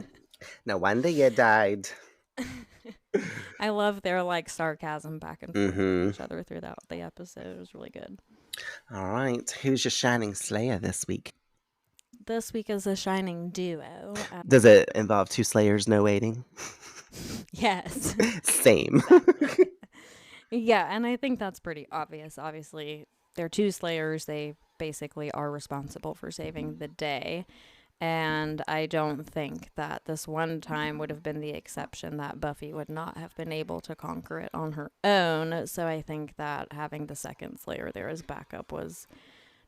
No wonder you died. I love their like sarcasm back and forth with each other throughout the episode. It was really good. All right, who's your shining slayer this week? This week is a shining duo. Does it involve 2 slayers, no waiting? Yes. Same. Yeah, and I think that's pretty obvious. Obviously, they're 2 slayers. They basically are responsible for saving the day. And I don't think that this one time would have been the exception, that Buffy would not have been able to conquer it on her own. So I think that having the second Slayer there as backup was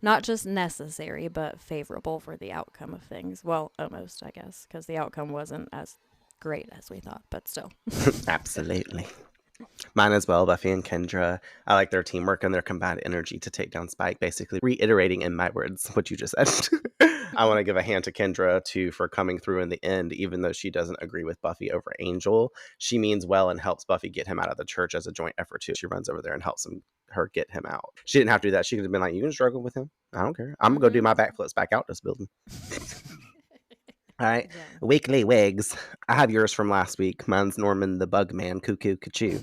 not just necessary, but favorable for the outcome of things. Well, almost, I guess, because the outcome wasn't as great as we thought, but still. Absolutely. Mine as well, Buffy and Kendra. I like their teamwork and their combined energy to take down Spike, basically reiterating in my words what you just said. I want to give a hand to Kendra, too, for coming through in the end, even though she doesn't agree with Buffy over Angel. She means well and helps Buffy get him out of the church as a joint effort, too. She runs over there and helps her get him out. She didn't have to do that. She could have been like, you can struggle with him. I don't care. I'm going to go do my backflips back out this building. All right. Yeah. Weekly wigs. I have yours from last week. Mine's Norman the Bugman, cuckoo, cuckoo.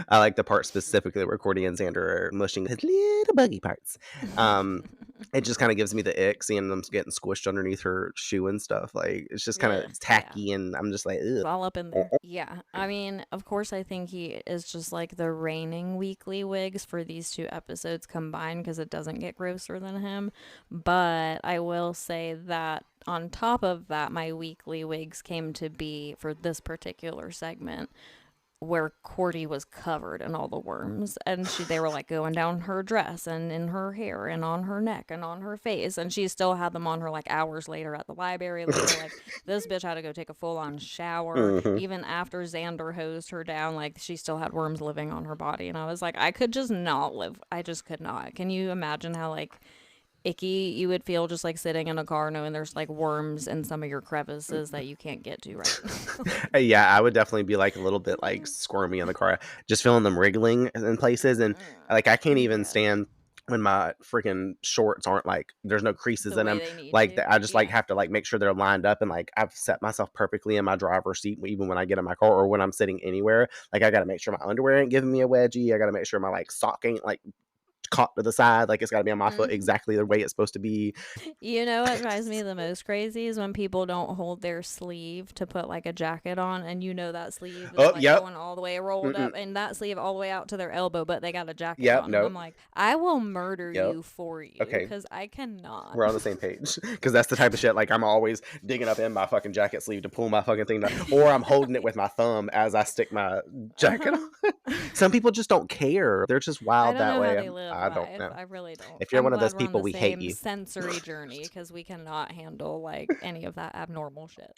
I like the part specifically where Cordy and Xander are mushing his little buggy parts. It just kind of gives me the ick seeing them getting squished underneath her shoe and stuff. Like, it's just kind of tacky, and I'm just like, ugh. It's all up in there. Yeah. I mean, of course, I think he is just like the reigning weekly wigs for these 2 episodes combined, because it doesn't get grosser than him. But I will say that on top of that, my weekly wigs came to be for this particular segment where Cordy was covered in all the worms, and they were like going down her dress and in her hair and on her neck and on her face, and she still had them on her like hours later at the library later. Like, this bitch had to go take a full-on shower. Even after Xander hosed her down, like, she still had worms living on her body, and I was like, I could just not live. I just could not. Can you imagine how like icky you would feel just like sitting in a car knowing there's like worms in some of your crevices that you can't get to right now? Yeah, I would definitely be like a little bit like squirmy in the car, just feeling them wriggling in places. And like, I can't even stand when my freaking shorts aren't like, there's no creases in them. Like, I just like have to like make sure they're lined up, and like I've set myself perfectly in my driver's seat, even when I get in my car or when I'm sitting anywhere. Like, I got to make sure my underwear ain't giving me a wedgie. I got to make sure my like sock ain't like caught to the side. Like, it's got to be on my foot exactly the way it's supposed to be. You know what drives me the most crazy is when people don't hold their sleeve to put like a jacket on, and you know that sleeve is like going all the way rolled up, and that sleeve all the way out to their elbow, but they got a jacket on. And I'm like, I will murder you for you, because I cannot. We're on the same page, because that's the type of shit. Like, I'm always digging up in my fucking jacket sleeve to pull my fucking thing down, or I'm holding it with my thumb as I stick my jacket on. Some people just don't care. They're just wild that way. I don't know. I really don't. If you're one of those people, we hate you. Sensory journey, because we cannot handle like any of that abnormal shit.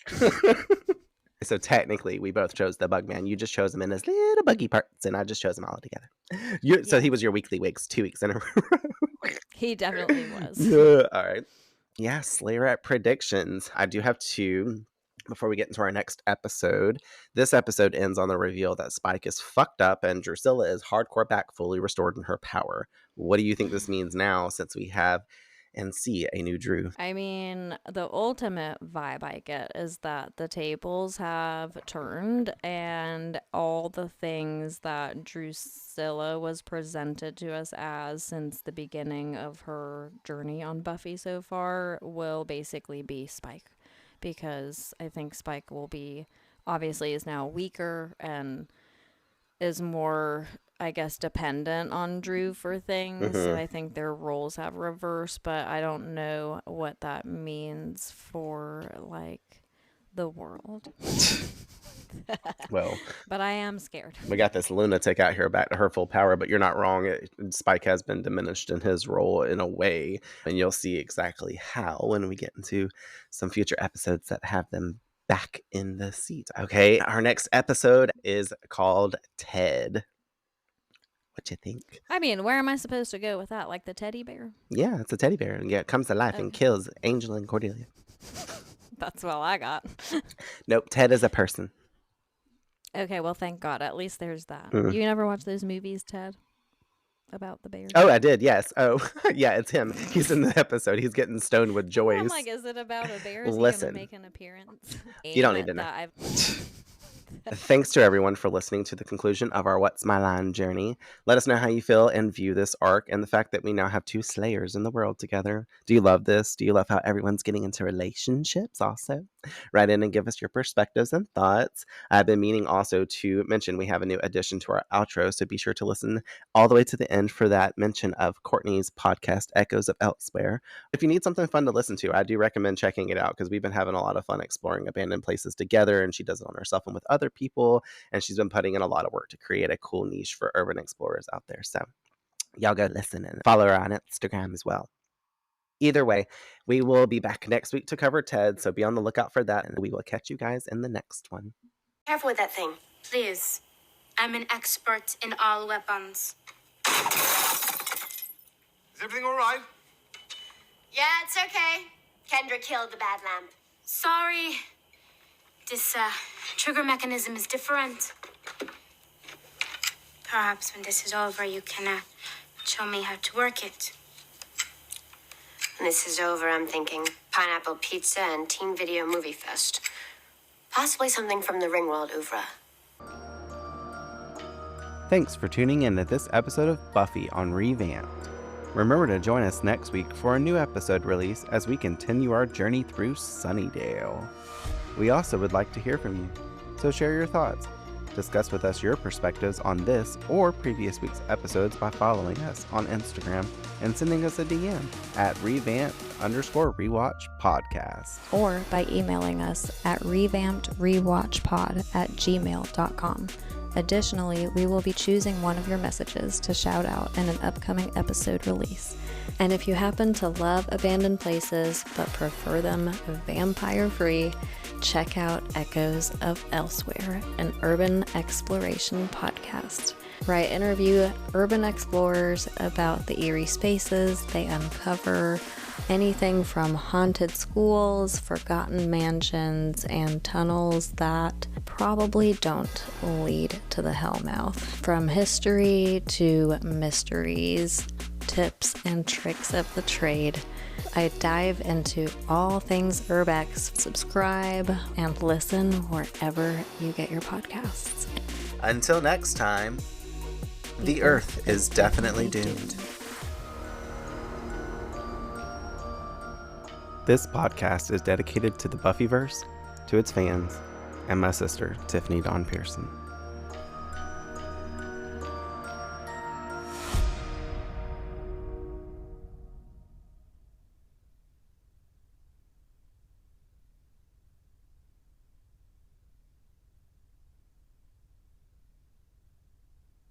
So technically, we both chose the bug man. You just chose him in his little buggy parts, and I just chose him all together. So he was your weekly wigs 2 weeks in a row. He definitely was. All right. Yeah, Slayer at predictions. I do have 2. Before we get into our next episode, this episode ends on the reveal that Spike is fucked up and Drusilla is hardcore back, fully restored in her power. What do you think this means now, since we have and see a new Drew? I mean, the ultimate vibe I get is that the tables have turned, and all the things that Drusilla was presented to us as since the beginning of her journey on Buffy so far will basically be Spike. Because I think Spike will be, obviously is now weaker and is more, I guess, dependent on Drew for things. So I think their roles have reversed, but I don't know what that means for, like, the world. Well, but I am scared. We got this lunatic out here back to her full power, but you're not wrong. Spike has been diminished in his role in a way, and you'll see exactly how when we get into some future episodes that have them back in the seat. Okay, our next episode is called Ted. What you think? I mean, where am I supposed to go with that? Like the teddy bear? Yeah, it's a teddy bear. Yeah, it comes to life and kills Angel and Cordelia. That's all I got. Nope, Ted is a person. Okay, well, thank God. At least there's that. You never watch those movies, Ted? About the bear? Oh, I did, yes. Oh, yeah, it's him. He's in the episode. He's getting stoned with Joyce. I'm like, is it about a bear? Is Listen, he going to make an appearance? You don't need to know. Thanks to everyone for listening to the conclusion of our What's My Line journey. Let us know how you feel and view this arc and the fact that we now have 2 Slayers in the world together. Do you love this? Do you love how everyone's getting into relationships also? Write in and give us your perspectives and thoughts. I've been meaning also to mention we have a new addition to our outro, so be sure to listen all the way to the end for that mention of Courtney's podcast, Echoes of Elsewhere. If you need something fun to listen to, I do recommend checking it out because we've been having a lot of fun exploring abandoned places together, and she does it on herself and with other people, and she's been putting in a lot of work to create a cool niche for urban explorers out there. So y'all go listen and follow her on Instagram as well. Either way, we will be back next week to cover Ted, so be on the lookout for that, and we will catch you guys in the next one. Careful with that thing. Please. I'm an expert in all weapons. Is everything all right? Yeah, it's okay. Kendra killed the bad lamb. Sorry. This trigger mechanism is different. Perhaps when this is over, you can show me how to work it. When this is over, I'm thinking pineapple pizza and teen video movie fest. Possibly something from the Ringworld oeuvre. Thanks for tuning in to this episode of Buffy on Revamped. Remember to join us next week for a new episode release as we continue our journey through Sunnydale. We also would like to hear from you, so share your thoughts. Discuss with us your perspectives on this or previous week's episodes by following us on Instagram and sending us a DM at @revamped_rewatch podcast. Or by emailing us at revampedrewatchpod@gmail.com. Additionally, we will be choosing one of your messages to shout out in an upcoming episode release. And if you happen to love abandoned places but prefer them vampire-free, check out Echoes of Elsewhere, an urban exploration podcast, where I interview urban explorers about the eerie spaces they uncover, anything from haunted schools, forgotten mansions, and tunnels that probably don't lead to the hellmouth. From history to mysteries, tips and tricks of the trade, I dive into all things urbex. Subscribe and listen wherever you get your podcasts. Until next time, the Earth is definitely doomed. This podcast is dedicated to the Buffyverse, to its fans, and my sister, Tiffany Dawn Pearson.